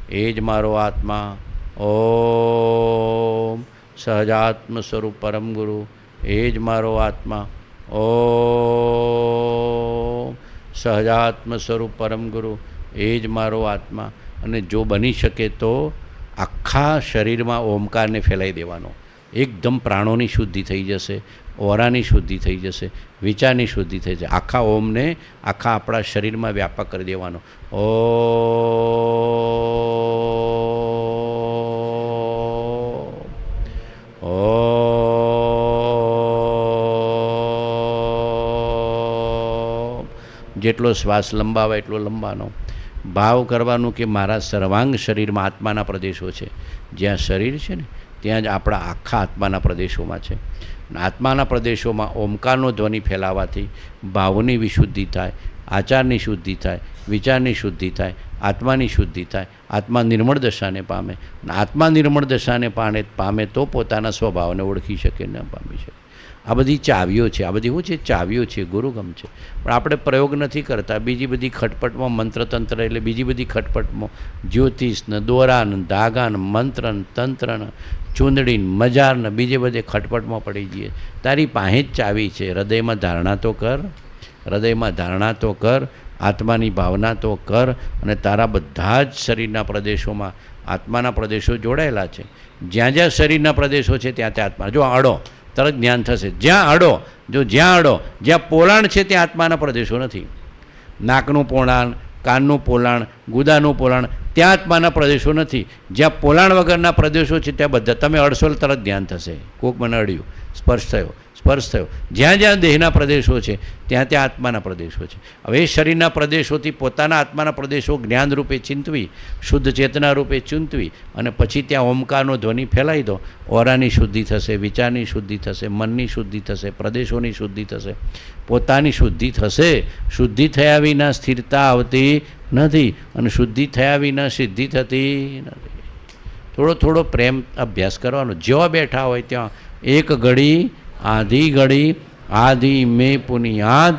એ જ મારો આત્મા. ઓમ સહજાત્મ સ્વરૂપ પરમ ગુરુ, એ જ મારો આત્મા. ઓમ સહજાત્મ સ્વરૂપ પરમ ગુરુ, એ જ મારો આત્મા. અને જો બની શકે તો આખા શરીરમાં ઓમકારને ફેલાઈ દેવાનો. એકદમ પ્રાણોની શુદ્ધિ થઈ જશે, ઓરાની શુદ્ધિ થઈ જશે, વિચારની શુદ્ધિ થઈ જશે. આખા ઓમને આખા આપણા શરીરમાં વ્યાપક કરી દેવાનો. જેટલો શ્વાસ લંબાવે એટલો લંબાનો. ભાવ કરવાનું કે મારા સર્વાંગ શરીરમાં આત્માના પ્રદેશો છે. જ્યાં શરીર છે ને ત્યાં જ આપણા આખા આત્માના પ્રદેશોમાં છે. આત્માના પ્રદેશોમાં ઓમકારનો ધ્વનિ ફેલાવાથી ભાવની વિશુદ્ધિ થાય, આચારની શુદ્ધિ થાય, વિચારની શુદ્ધિ થાય, આત્માની શુદ્ધિ થાય, આત્મા નિર્મળ દશાને પામે. અને આત્મા નિર્મળ દશાને પામે તો પોતાના સ્વભાવને ઓળખી શકે, ન પામી શકે. આ બધી ચાવીઓ છે. આ બધી શું છે? ચાવીઓ છે, ગુરુગમ છે. પણ આપણે પ્રયોગ નથી કરતા. બીજી બધી ખટપટમાં મંત્રતંત્ર એટલે બીજી બધી ખટપટમાં જ્યોતિષને, દોરાને, ધાગાને, મંત્રને, તંત્રને, ચૂંદડીને, મજારને બીજે બધે ખટપટમાં પડી જઈએ. તારી પાસે જ ચાવી છે. હૃદયમાં ધારણા તો કર, હૃદયમાં ધારણા તો કર, આત્માની ભાવના તો કર, અને તારા બધા જ શરીરના પ્રદેશોમાં આત્માના પ્રદેશો જોડાયેલા છે. જ્યાં જ્યાં શરીરના પ્રદેશો છે ત્યાં ત્યાં આત્મા. જો અડો તરત જ્ઞાન થશે. જ્યાં અડો, જ્યાં અડો, જ્યાં પોલાણ છે ત્યાં આત્માના પ્રદેશો નથી. નાકનું પોલાણ, કાનનું પોલાણ, ગુદાનું પોલાણ, ત્યાં આત્માના પ્રદેશો નથી. જ્યાં પોલાણ વગરના પ્રદેશો છે ત્યાં બધા તમે અડશો તરત ધ્યાન થશે. કોક મને અડ્યું, સ્પર્શ થયો, સ્પર્શ થયો. જ્યાં જ્યાં દેહના પ્રદેશો છે ત્યાં ત્યાં આત્માના પ્રદેશો છે. હવે એ શરીરના પ્રદેશોથી પોતાના આત્માના પ્રદેશો જ્ઞાન રૂપે ચિંતવી, શુદ્ધ ચેતના રૂપે ચિંતવી, અને પછી ત્યાં ઓમકારનો ધ્વનિ ફેલાવી દો. ઓરાની શુદ્ધિ થશે, વિચારની શુદ્ધિ થશે, મનની શુદ્ધિ થશે, પ્રદેશોની શુદ્ધિ થશે, પોતાની શુદ્ધિ થશે. શુદ્ધિ થયા વિના સ્થિરતા આવતી નથી, અને શુદ્ધિ થયા વિના સિદ્ધિ થતી નથી. થોડો થોડો પ્રેમ અભ્યાસ કરવાનો. જ્યાં બેઠા હોય ત્યાં એક ઘડી આધી ઘડી આધી મેં પુનિયાદ,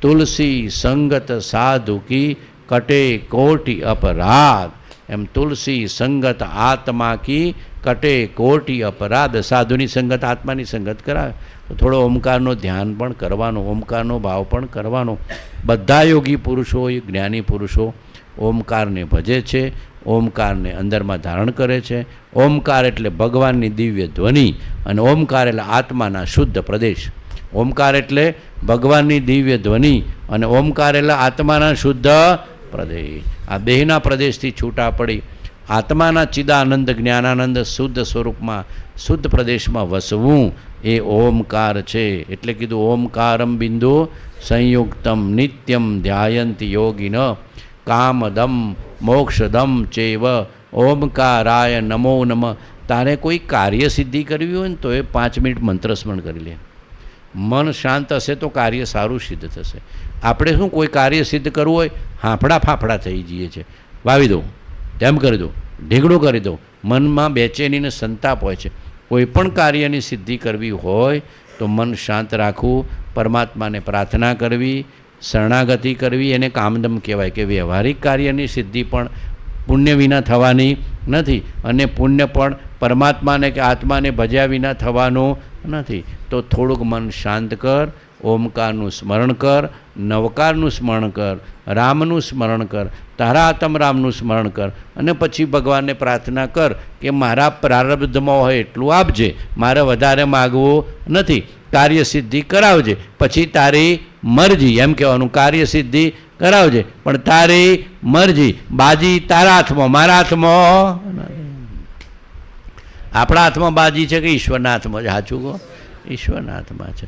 તુલસી સંગત સાધુ કી કટે કોટી અપરાધ. એમ તુલસી સંગત આત્મા કી કટે કોટી અપરાધ. સાધુની સંગત આત્માની સંગત કરાવે તો થોડો ઓમકારનો ધ્યાન પણ કરવાનો, ઓમકારનો ભાવ પણ કરવાનો. બધા યોગી પુરુષો, જ્ઞાની પુરુષો ઓમકારને ભજે છે, ઓમકારને અંદરમાં ધારણ કરે છે. ઓમકાર એટલે ભગવાનની દિવ્ય ધ્વનિ, અને ઓમકાર એટલે આત્માના શુદ્ધ પ્રદેશ. ઓમકાર એટલે ભગવાનની દિવ્ય ધ્વનિ, અને ઓમકાર એટલે આત્માના શુદ્ધ પ્રદેશ. આ દેહના પ્રદેશથી છૂટા પડી આત્માના ચિદાનંદ જ્ઞાનાનંદ શુદ્ધ સ્વરૂપમાં, શુદ્ધ પ્રદેશમાં વસવું એ ઓમકાર છે. એટલે કીધું ઓમકારમ બિંદુ સંયુક્તમ નિત્યમ ધ્યાયંતી યોગિન કામદમ મોક્ષદમ ચેવ ઓમકારાય નમો નમઃ. તારે કોઈ કાર્ય સિદ્ધિ કરવી હોય ને તો એ 5 મિનિટ મંત્રસ્મરણ કરી લે. મન શાંત હશે તો કાર્ય સારું સિદ્ધ થશે. આપણે શું કોઈ કાર્ય સિદ્ધ કરવું હોય, હાંફળા ફાંફડા થઈ જઈએ છીએ. વાવી દો, તેમ કરી દો, ઢીંગડું કરી દો. મનમાં બેચેનીને સંતાપ હોય છે. કોઈ પણ કાર્યની સિદ્ધિ કરવી હોય તો મન શાંત રાખવું, પરમાત્માને પ્રાર્થના કરવી, શરણાગતિ કરવી, એને કામદમ કહેવાય. કે વ્યવહારિક કાર્યની સિદ્ધિ પણ પુણ્ય વિના થવાની નથી, અને પુણ્ય પણ પરમાત્માને કે આત્માને ભજ્યા વિના થવાનું નથી. તો થોડુંક મન શાંત કર, ઓમકારનું સ્મરણ કર, નવકારનું સ્મરણ કર, રામનું સ્મરણ કર, તારા આત્મ રામનું સ્મરણ કર, અને પછી ભગવાનને પ્રાર્થના કર કે મારા પ્રારબ્ધમાં હોય એટલું આપજે, મારે વધારે માગવું નથી, કાર્ય સિદ્ધિ કરાવજે. પછી તારી મરજી, એમ કહેવાનું, કાર્ય સિદ્ધિ કરાવજે પણ તારી મરજી. બાજી તારા હાથમાં, મારા હાથમાં. આપણા હાથમાં બાજી છે કે ઈશ્વરના હાથમાં છે? સાચું કહો, ઈશ્વરના હાથમાં છે.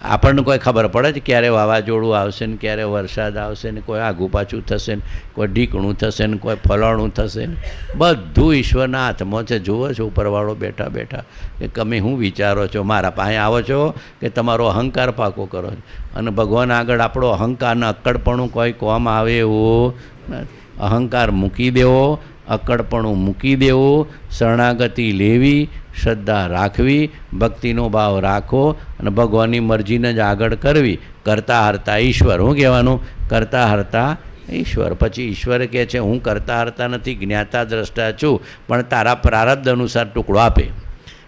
આપણને કોઈ ખબર પડે છે ક્યારે વાવાઝોડું આવશે ને ક્યારે વરસાદ આવશે ને કોઈ આઘું પાછું થશે ને કોઈ ઢીકણું થશે ને કોઈ ફલાણું થશે ને? બધું ઈશ્વરના હાથમાં છે. જુઓ છો ઉપરવાળો બેઠા બેઠા કે તમે શું વિચારો છો, મારા પાસે આવો છો કે તમારો અહંકાર પાકો કરો છો? અને ભગવાન આગળ આપણો અહંકારને અક્કડપણું કોઈ કોમ આવે એવું નથી. અહંકાર મૂકી દેવો, અક્કડપણું મૂકી દેવું, શરણાગતિ લેવી, શ્રદ્ધા રાખવી, ભક્તિનો ભાવ રાખો, અને ભગવાનની મરજીને જ આગળ કરવી. કરતા હરતા ઈશ્વર. શું કહેવાનું? કરતા હરતા ઈશ્વર. પછી ઈશ્વર કહે છે હું કરતા હરતા નથી, જ્ઞાતા દ્રષ્ટા છું, પણ તારા પ્રારબ્ધ અનુસાર ટુકડો આપે.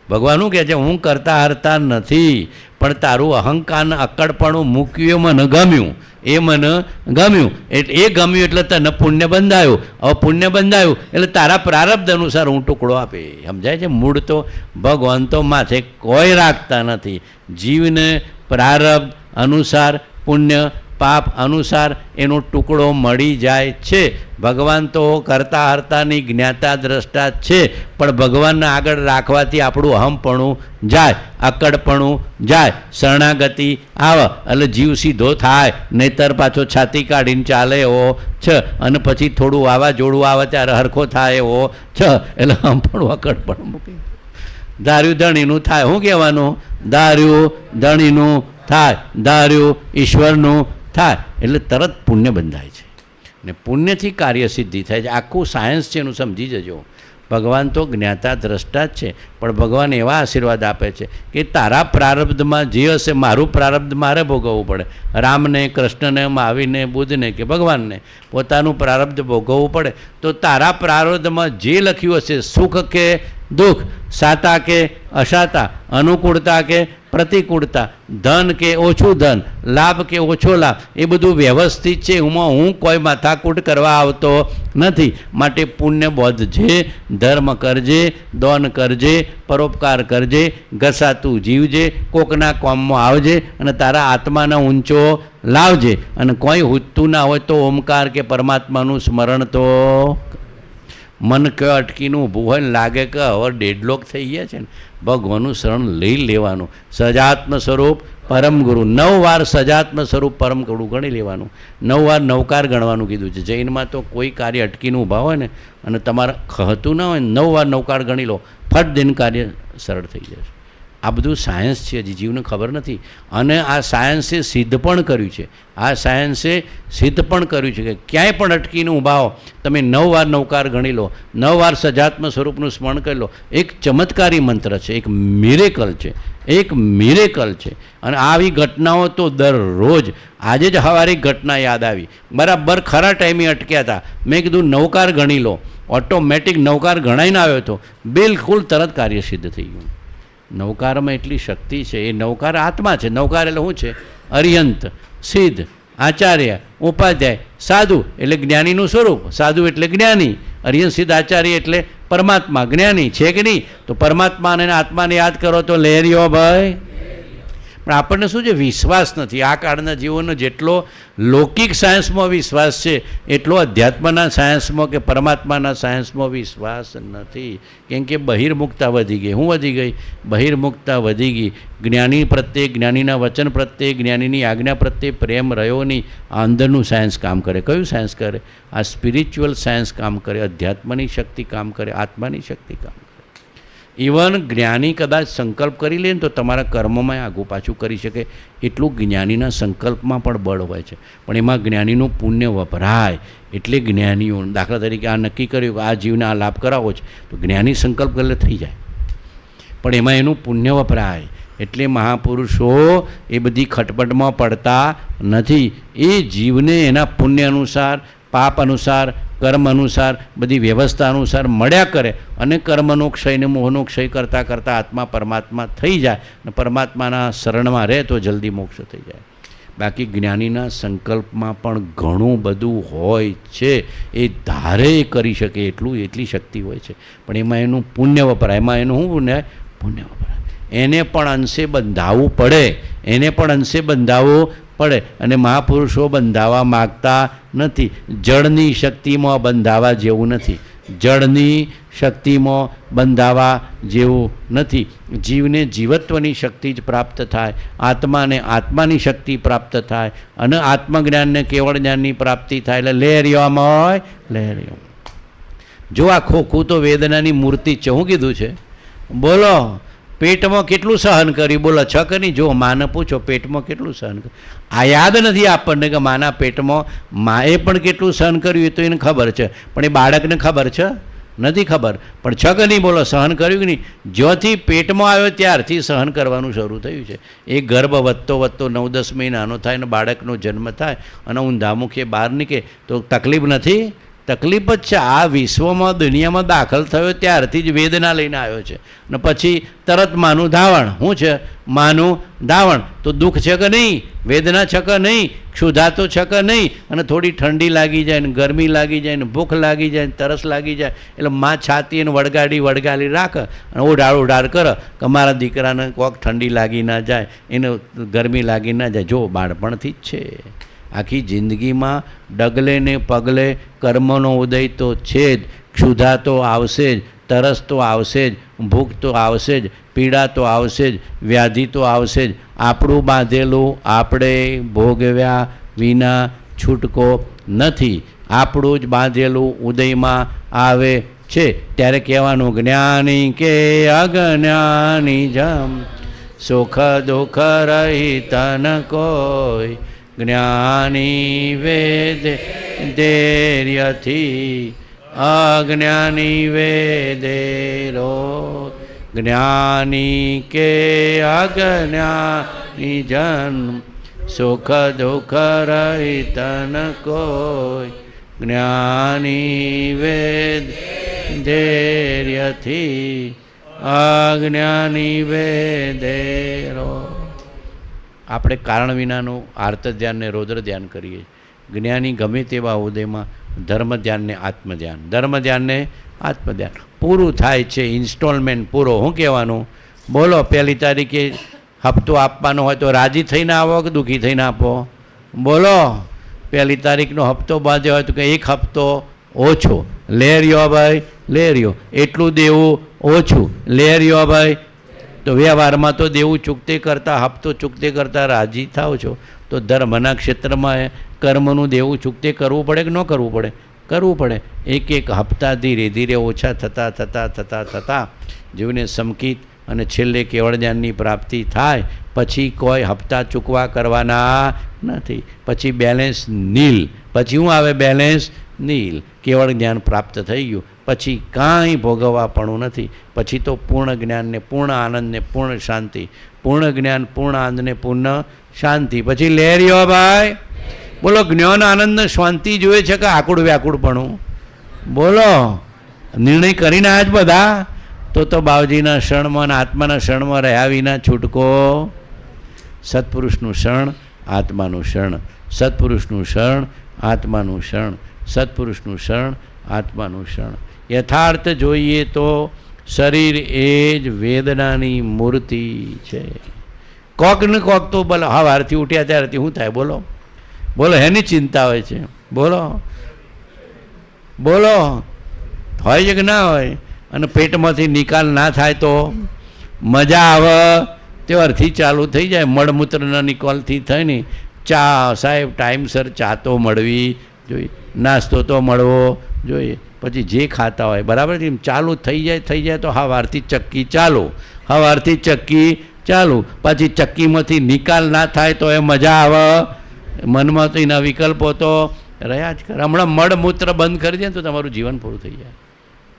ભગવાન શું કહે છે? હું કરતા હરતા નથી, પણ તારું અહંકારને અક્કડપણું મૂક્યું એ મને ગમ્યું, એ મને ગમ્યું. એટલે એ ગમ્યું એટલે તને પુણ્ય બંધાયું. હવે પુણ્ય બંધાયું એટલે તારા પ્રારબ્ધ અનુસાર હું ટુકડો આપે. સમજાય છે? મૂળ તો ભગવાન તો માથે કોઈ રાખતા નથી. જીવને પ્રારબ્ધ અનુસાર, પુણ્ય પાપ અનુસાર એનો ટુકડો મળી જાય છે. ભગવાન તો કરતા હરતાની જ્ઞાતા દ્રષ્ટા છે, પણ ભગવાનને આગળ રાખવાથી આપણું અહમપણું જાય, અક્કડપણું જાય, શરણાગતિ આવે એટલે જીવ સીધો થાય. નહીતર પાછો છાતી કાઢીને ચાલે એવો છે, અને પછી થોડું વાવાઝોડું આવે ત્યારે હરખો થાય એવો છે. એટલે અહમપણું અક્કડપણું મૂકી ધાર્યું ધણીનું થાય. શું કહેવાનું? ધાર્યું ધણીનું થાય, ધાર્યું ઈશ્વરનું થાય. એટલે તરત પુણ્ય બંધાય છે ને પુણ્યથી કાર્યસિદ્ધિ થાય છે. આખું સાયન્સ છે એનું સમજી જજો. ભગવાન તો જ્ઞાતા દ્રષ્ટા જ છે, પણ ભગવાન એવા આશીર્વાદ આપે છે કે તારા પ્રારબ્ધમાં જે હશે, મારું પ્રારબ્ધ મારે ભોગવવું પડે. રામને, કૃષ્ણને, મહાવીરને, બુદ્ધને કે ભગવાનને પોતાનું પ્રારબ્ધ ભોગવવું પડે. તો તારા પ્રારબ્ધમાં જે લખ્યું હશે, સુખ કે દુઃખ, સાતા કે અસાતા, અનુકૂળતા કે પ્રતિકૂળતા, ધન કે ઓછું ધન, લાભ કે ઓછો લાભ, એ બધું વ્યવસ્થિત છે. હું કોઈ માથાકૂટ કરવા આવતો નથી. માટે પુણ્ય બોધજે, ધર્મ કરજે, દાન કરજે, પરોપકાર કરજે, ઘસાતું જીવજે, કોકના કોમમાં આવજે અને તારા આત્માના ઊંચો લાવજે. અને કોઈ હુજતું ના હોય તો ઓમકાર કે પરમાત્માનું સ્મરણ તો મન કે અટકીનું ઊભું હોય ને લાગે કે હવે ડેડલોક થઈ ગયા છે ને, ભગવાનનું શરણ લઈ લેવાનું. સજાત્મ સ્વરૂપ પરમ ગુરુ, 9 વાર સજાત્મ સ્વરૂપ પરમ ગુરુ ગણી લેવાનું. 9 વાર નવકાર ગણવાનું કીધું છે. જૈનમાં તો કોઈ કાર્ય અટકીને ઊભા હોય ને અને તમારે ખહતું ના હોય ને 9 વાર નવકાર ગણી લો, ફટ દિન કાર્ય સરળ થઈ જશે. આ બધું સાયન્સ છે, હજી જીવને ખબર નથી. અને આ સાયન્સે સિદ્ધ પણ કર્યું છે. આ સાયન્સે સિદ્ધ પણ કર્યું છે કે ક્યાંય પણ અટકીને ઊભા હો, તમે 9 વાર નવકાર ગણી લો, 9 વાર સજાત્મ સ્વરૂપનું સ્મરણ કરી લો. એક ચમત્કારી મંત્ર છે, એક મિરેકલ છે, એક મિરેકલ છે. અને આવી ઘટનાઓ તો દરરોજ, આજે જ સવારે ઘટના યાદ આવી, બરાબર ખરા ટાઈમે અટક્યા હતા. મેં કીધું નવકાર ગણી લો, ઓટોમેટિક નવકાર ગણાઈને આવ્યો હતો, બિલકુલ તરત કાર્ય સિદ્ધ થઈ ગયું. નવકારમાં એટલી શક્તિ છે. એ નવકાર આત્મા છે. નવકાર એટલે શું છે? અરિયંત, સિદ્ધ, આચાર્ય, ઉપાધ્યાય, સાધુ એટલે જ્ઞાનીનું સ્વરૂપ. સાધુ એટલે જ્ઞાની, અરિયંત, સિદ્ધ, આચાર્ય એટલે પરમાત્મા. જ્ઞાની છે કે નહીં? તો પરમાત્મા અને આત્માને યાદ કરો તો લહેરીઓ ભાઈ. પણ આપણને શું છે? વિશ્વાસ નથી. આ કાળના જીવોનો જેટલો લૌકિક સાયન્સમાં વિશ્વાસ છે એટલો અધ્યાત્મના સાયન્સમાં કે પરમાત્માના સાયન્સમાં વિશ્વાસ નથી. કેમ કે બહિર્મુક્તા વધી ગઈ. શું વધી ગઈ? બહિર્મુક્તા વધી ગઈ. જ્ઞાની પ્રત્યે, જ્ઞાનીના વચન પ્રત્યે, જ્ઞાનીની આજ્ઞા પ્રત્યે પ્રેમ રહ્યો નહીં. આ અંદરનું સાયન્સ કામ કરે. કયું સાયન્સ કરે? આ સ્પિરિચ્યુઅલ સાયન્સ કામ કરે, અધ્યાત્મની શક્તિ કામ કરે, આત્માની શક્તિ કામ કરે. ઇવન જ્ઞાની કદાચ સંકલ્પ કરી લે ને તો તમારા કર્મમાં આગું પાછું કરી શકે એટલું જ્ઞાનીના સંકલ્પમાં પણ બળ હોય છે. પણ એમાં જ્ઞાનીનું પુણ્ય વપરાય. એટલે જ્ઞાનીઓ, દાખલા તરીકે આ નક્કી કર્યું કે આ જીવને આ લાભ કરાવો છે, તો જ્ઞાની સંકલ્પ કરે થઈ જાય, પણ એમાં એનું પુણ્ય વપરાય. એટલે મહાપુરુષો એ બધી ખટપટમાં પડતા નથી. એ જીવને એના પુણ્ય અનુસાર, પાપ અનુસાર, કર્મ અનુસાર, બધી વ્યવસ્થા અનુસાર મળ્યા કરે અને કર્મનો ક્ષય ને મોહનો ક્ષય કરતાં કરતાં આત્મા પરમાત્મા થઈ જાય અને પરમાત્માના શરણમાં રહે તો જલ્દી મોક્ષ થઈ જાય. બાકી જ્ઞાનીના સંકલ્પમાં પણ ઘણું બધું હોય છે. એ ધારે કરી શકે એટલી શક્તિ હોય છે, પણ એમાં એનું પુણ્ય વપરાય. એમાં એનું શું પુણ્ય વપરાય. એને પણ અંશે બંધાવવું પડે, એને પણ અંશે બંધાવવું પડે. અને મહાપુરુષો બંધાવા માગતા નથી. જળની શક્તિમાં બંધાવા જેવું નથી. જળની શક્તિમાં બંધાવા જેવું નથી. જીવને જીવત્વની શક્તિ જ પ્રાપ્ત થાય, આત્માને આત્માની શક્તિ પ્રાપ્ત થાય અને આત્મજ્ઞાનને કેવળ જ્ઞાનની પ્રાપ્તિ થાય. એટલે લહેરિયામાં લહેરિયો. જો આ ખોખું તો વેદનાની મૂર્તિ છે. શું કીધું છે? બોલો. પેટમાં કેટલું સહન કર્યું? બોલો છ કે નહીં? જો માને પૂછો પેટમાં કેટલું સહન કર્યું. આ યાદ નથી આપણને કે માના પેટમાં માએ પણ કેટલું સહન કર્યું. એ તો એને ખબર છે, પણ એ બાળકને ખબર છે? નથી ખબર. પણ છ કે નહીં? બોલો સહન કર્યું કે નહીં? જ્યાંથી પેટમાં આવ્યો ત્યારથી સહન કરવાનું શરૂ થયું છે. એ ગર્ભ વધતો વધતો 9-10 મહિનાનો થાય અને બાળકનો જન્મ થાય અને ઊંધા મુખે બહાર નીકળે તો તકલીફ નથી? તકલીફ જ છે. આ વિશ્વમાં, દુનિયામાં દાખલ થયો ત્યારથી જ વેદના લઈને આવ્યો છે અને પછી તરત માનું ધાવણ. શું છે? માનું ધાવણ. તો દુઃખ છે કે નહીં? વેદના છે કે નહીં? ક્ષુધા તો છે કે નહીં? અને થોડી ઠંડી લાગી જાય ને ગરમી લાગી જાય ને ભૂખ લાગી જાય ને તરસ લાગી જાય એટલે માં છાતી એને વળગાડી રાખે અને ઉડાડ કરે કે મારા દીકરાને કોક ઠંડી લાગી ના જાય, એને ગરમી લાગી ના જાય. જો બાળપણથી જ છે. આખી જિંદગીમાં ડગલે ને પગલે કર્મનો ઉદય તો છે જ. ક્ષુધા તો આવશે જ, તરસ તો આવશે જ, ભૂખ તો આવશે જ, પીડા તો આવશે જ, વ્યાધિ તો આવશે જ. આપણું બાંધેલું આપણે ભોગવ્યા વિના છૂટકો નથી. આપણું જ બાંધેલું ઉદયમાં આવે છે ત્યારે કહેવાનું જ્ઞાની કે અજ્ઞાની જમ સુખ દુઃખ રહિત ન કોઈ જ્ઞાની વેદે ધૈર્યથી અજ્ઞાની વેદે રો જ્ઞાની કે અજ્ઞાની જન્મ સુખ દુઃખ રહિત ન કોઈ જ્ઞાની વેદ ધૈર્યથી અજ્ઞાની વેદેરો. આપણે કારણ વિનાનું આર્ત ધ્યાનને રૌદ્ર ધ્યાન કરીએ. જ્ઞાની ગમે તેવા ઉદયમાં ધર્મ ધ્યાનને આત્મધ્યાન, ધર્મ ધ્યાનને આત્મધ્યાન પૂરું થાય છે. ઇન્સ્ટોલમેન્ટ પૂરો. શું કહેવાનું? બોલો, 1 તારીખે હપ્તો આપવાનો હોય તો રાજી થઈને આવો કે દુઃખી થઈને આપો? બોલો, 1 તારીખનો હપ્તો બાંધ્યો હોય તો કે એક હપ્તો ઓછો લે રહ્યો ભાઈ, લે રહ્યો, એટલું દેવું ઓછું લે રહ્યો ભાઈ. તો વ્યવહારમાં તો દેવું ચૂકતે કરતાં હપ્તો ચૂકતે કરતાં રાજી થાવ છો. તો ધર્મના ક્ષેત્રમાં કર્મનું દેવું ચૂકતે કરવું પડે કે ન કરવું પડે? કરવું પડે. એક એક હપ્તા ધીરે ધીરે ઓછા થતાં થતાં થતાં થતાં જીવને સમકિત અને છેલ્લે કેવળ જ્ઞાનની પ્રાપ્તિ થાય. પછી કોઈ હપ્તા ચૂકવા કરવાના નથી. પછી બેલેન્સ નીલ. પછી શું આવે? બેલેન્સ નીલ. કેવળ જ્ઞાન પ્રાપ્ત થઈ ગયું પછી કાંઈ ભોગવવાપણું નથી. પછી તો પૂર્ણ જ્ઞાનને, પૂર્ણ આનંદને, પૂર્ણ શાંતિ, પૂર્ણ જ્ઞાન, પૂર્ણ આનંદને, પૂર્ણ શાંતિ. પછી લે રહ્યો ભાઈ. બોલો, જ્ઞાન આનંદ શાંતિ જોઈએ છે કે આકુડ વ્યાકુડપણું? બોલો, નિર્ણય કરીને આજ બધા તો બાવજીના શરણમાં, આત્માના શરણમાં રહ્યા વિના છૂટકો. સત્પુરુષનું શરણ, આત્માનું શરણ, સત્પુરુષનું શરણ, આત્માનું શરણ, સત્પુરુષનું શરણ, આત્માનું શરણ. યથાર્થ જોઈએ તો શરીર એ જ વેદનાની મૂર્તિ છે. કોક ને કોક તો બોલો, સવારથી ઉઠ્યા ત્યારથી શું થાય? બોલો બોલો, એની ચિંતા હોય છે. બોલો બોલો, હોય છે કે ના હોય? અને પેટમાંથી નિકાલ ના થાય તો મજા આવે ત્યારથી ચાલુ થઈ જાય. મળમૂત્રના નિકાલથી થઈને ચા, સાહેબ ટાઈમસર ચા તો મળવી જોઈએ, નાસ્તો તો મળવો જોઈએ. પછી જે ખાતા હોય બરાબર ચાલુ થઈ જાય તો સવારથી ચક્કી ચાલુ, સવારથી ચક્કી ચાલુ. પછી ચક્કીમાંથી નિકાલ ના થાય તો એ મજા આવે? મનમાં તો એના વિકલ્પો તો રહ્યા જ કરે. હમણાં મળમૂત્ર બંધ કરી દે તો તમારું જીવન પૂરું થઈ જાય.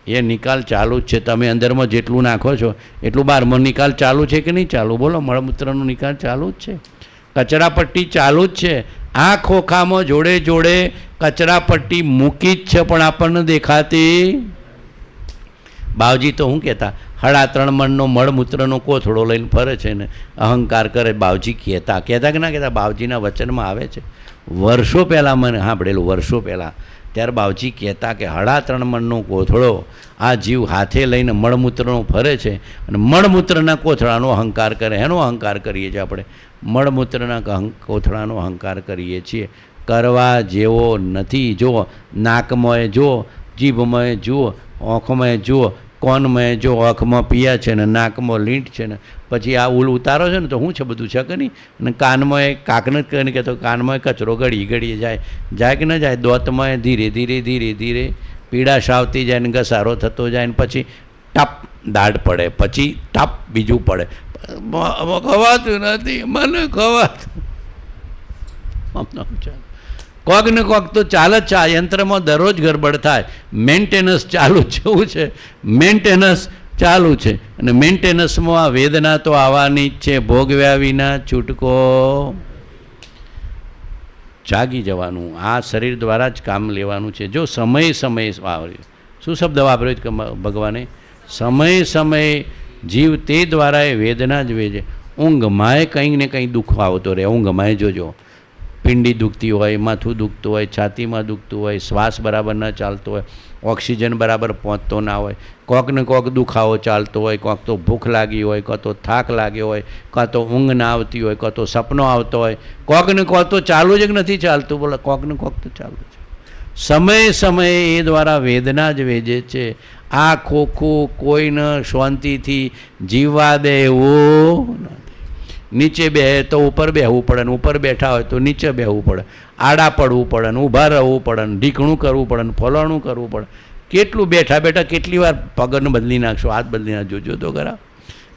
એ નિકાલ ચાલુ જ છે. તમે અંદરમાં જેટલું નાખો છો એટલું બહારમાં નિકાલ ચાલુ છે કે નહીં ચાલુ? બોલો, મળમૂત્રનો નિકાલ ચાલુ જ છે. કચરાપટ્ટી ચાલુ જ છે. આ ખોખામાં જોડે જોડે કચરાપટ્ટી મૂકી જ છે પણ આપણને દેખાતી. બાવજી તો શું કહેતા? 3.5 મણનો મળમૂત્રનો કોથળો લઈને ફરે છે ને અહંકાર કરે. બાવજી કહેતા કે ના કહેતા? બાવજીના વચનમાં આવે છે. વર્ષો પહેલાં મને સાંભળેલું, વર્ષો પહેલાં. ત્યારે બાવજી કહેતા કે 3.5 મણનો કોથળો આ જીવ હાથે લઈને મળમૂત્રનો ફરે છે અને મળમૂત્રના કોથળાનો અહંકાર કરે. એનો અહંકાર કરીએ છીએ આપણે. મળમૂત્રના કોથળાનો અહંકાર કરીએ છીએ. કરવા જેવો નથી. જુઓ, નાકમાં જુઓ, જીભમાં જુઓ, આંખમાં જુઓ, કોનમાં જો આંખમાં પિયા છે ને નાકમાં લીંટ છે ને પછી આ ઉલ ઉતારો છે ને તો શું છે? બધું છે કે નહીં? અને કાનમાં એ કાકને જ કરીને કહેતો કાનમાં કચરો ગળી જાય કે ન જાય? દોતમાં ધીરે ધીરે ધીરે ધીરે પીડાશ આવતી જાય ને ઘસારો થતો જાય ને પછી ટપ દાઢ પડે, પછી ટપ બીજું પડે. ખવાતું નથી, મને ખવાતું. કોક ને કોક તો ચાલે જ છે. આ યંત્રમાં દરરોજ ગરબડ થાય. મેન્ટેનન્સ ચાલુ જ છે. એવું છે, મેન્ટેનન્સ ચાલુ છે. અને મેન્ટેનન્સમાં આ વેદના તો આવવાની જ છે. ભોગવ્યા વિના છૂટકો. જાગી જવાનું. આ શરીર દ્વારા જ કામ લેવાનું છે. જો સમય વાપર્યો, શું શબ્દ વાપર્યો ભગવાને? સમય જીવ તે દ્વારા એ વેદના જ વેચે. ઊંઘમાંય કંઈક ને કંઈ દુઃખ આવતો રહે. ઊંઘમાંય જોજો, પિંડી દુખતી હોય, માથું દુખતું હોય, છાતીમાં દુખતું હોય, શ્વાસ બરાબર ન ચાલતો હોય, ઓક્સિજન બરાબર પહોંચતો ના હોય, કોક ને કોક દુખાવો ચાલતો હોય, કોક તો ભૂખ લાગી હોય, કાં તો થાક લાગ્યો હોય, કાં તો ઊંઘ ના આવતી હોય, કાં તો સપનો આવતો હોય. કોક ને કોક તો ચાલુ જ નથી ચાલતું. બોલો, કોક ને કોક તો ચાલુ છે. સમયે એ દ્વારા વેદના જ વેજે છે. આ ખોખું કોઈને શાંતિથી જીવવા દે એવું નથી. નીચે બેસે તો ઉપર બેસવું પડે ને ઉપર બેઠા હોય તો નીચે બેસવું પડે. આડા પડવું પડે ને ઊભા રહેવું પડે ને ઢીકણું કરવું પડે ને ફલાણું કરવું પડે. કેટલું બેઠા બેઠા કેટલી વાર પગને બદલી નાખશો, હાથ બદલી નાખજો, જોજો તો ખરા.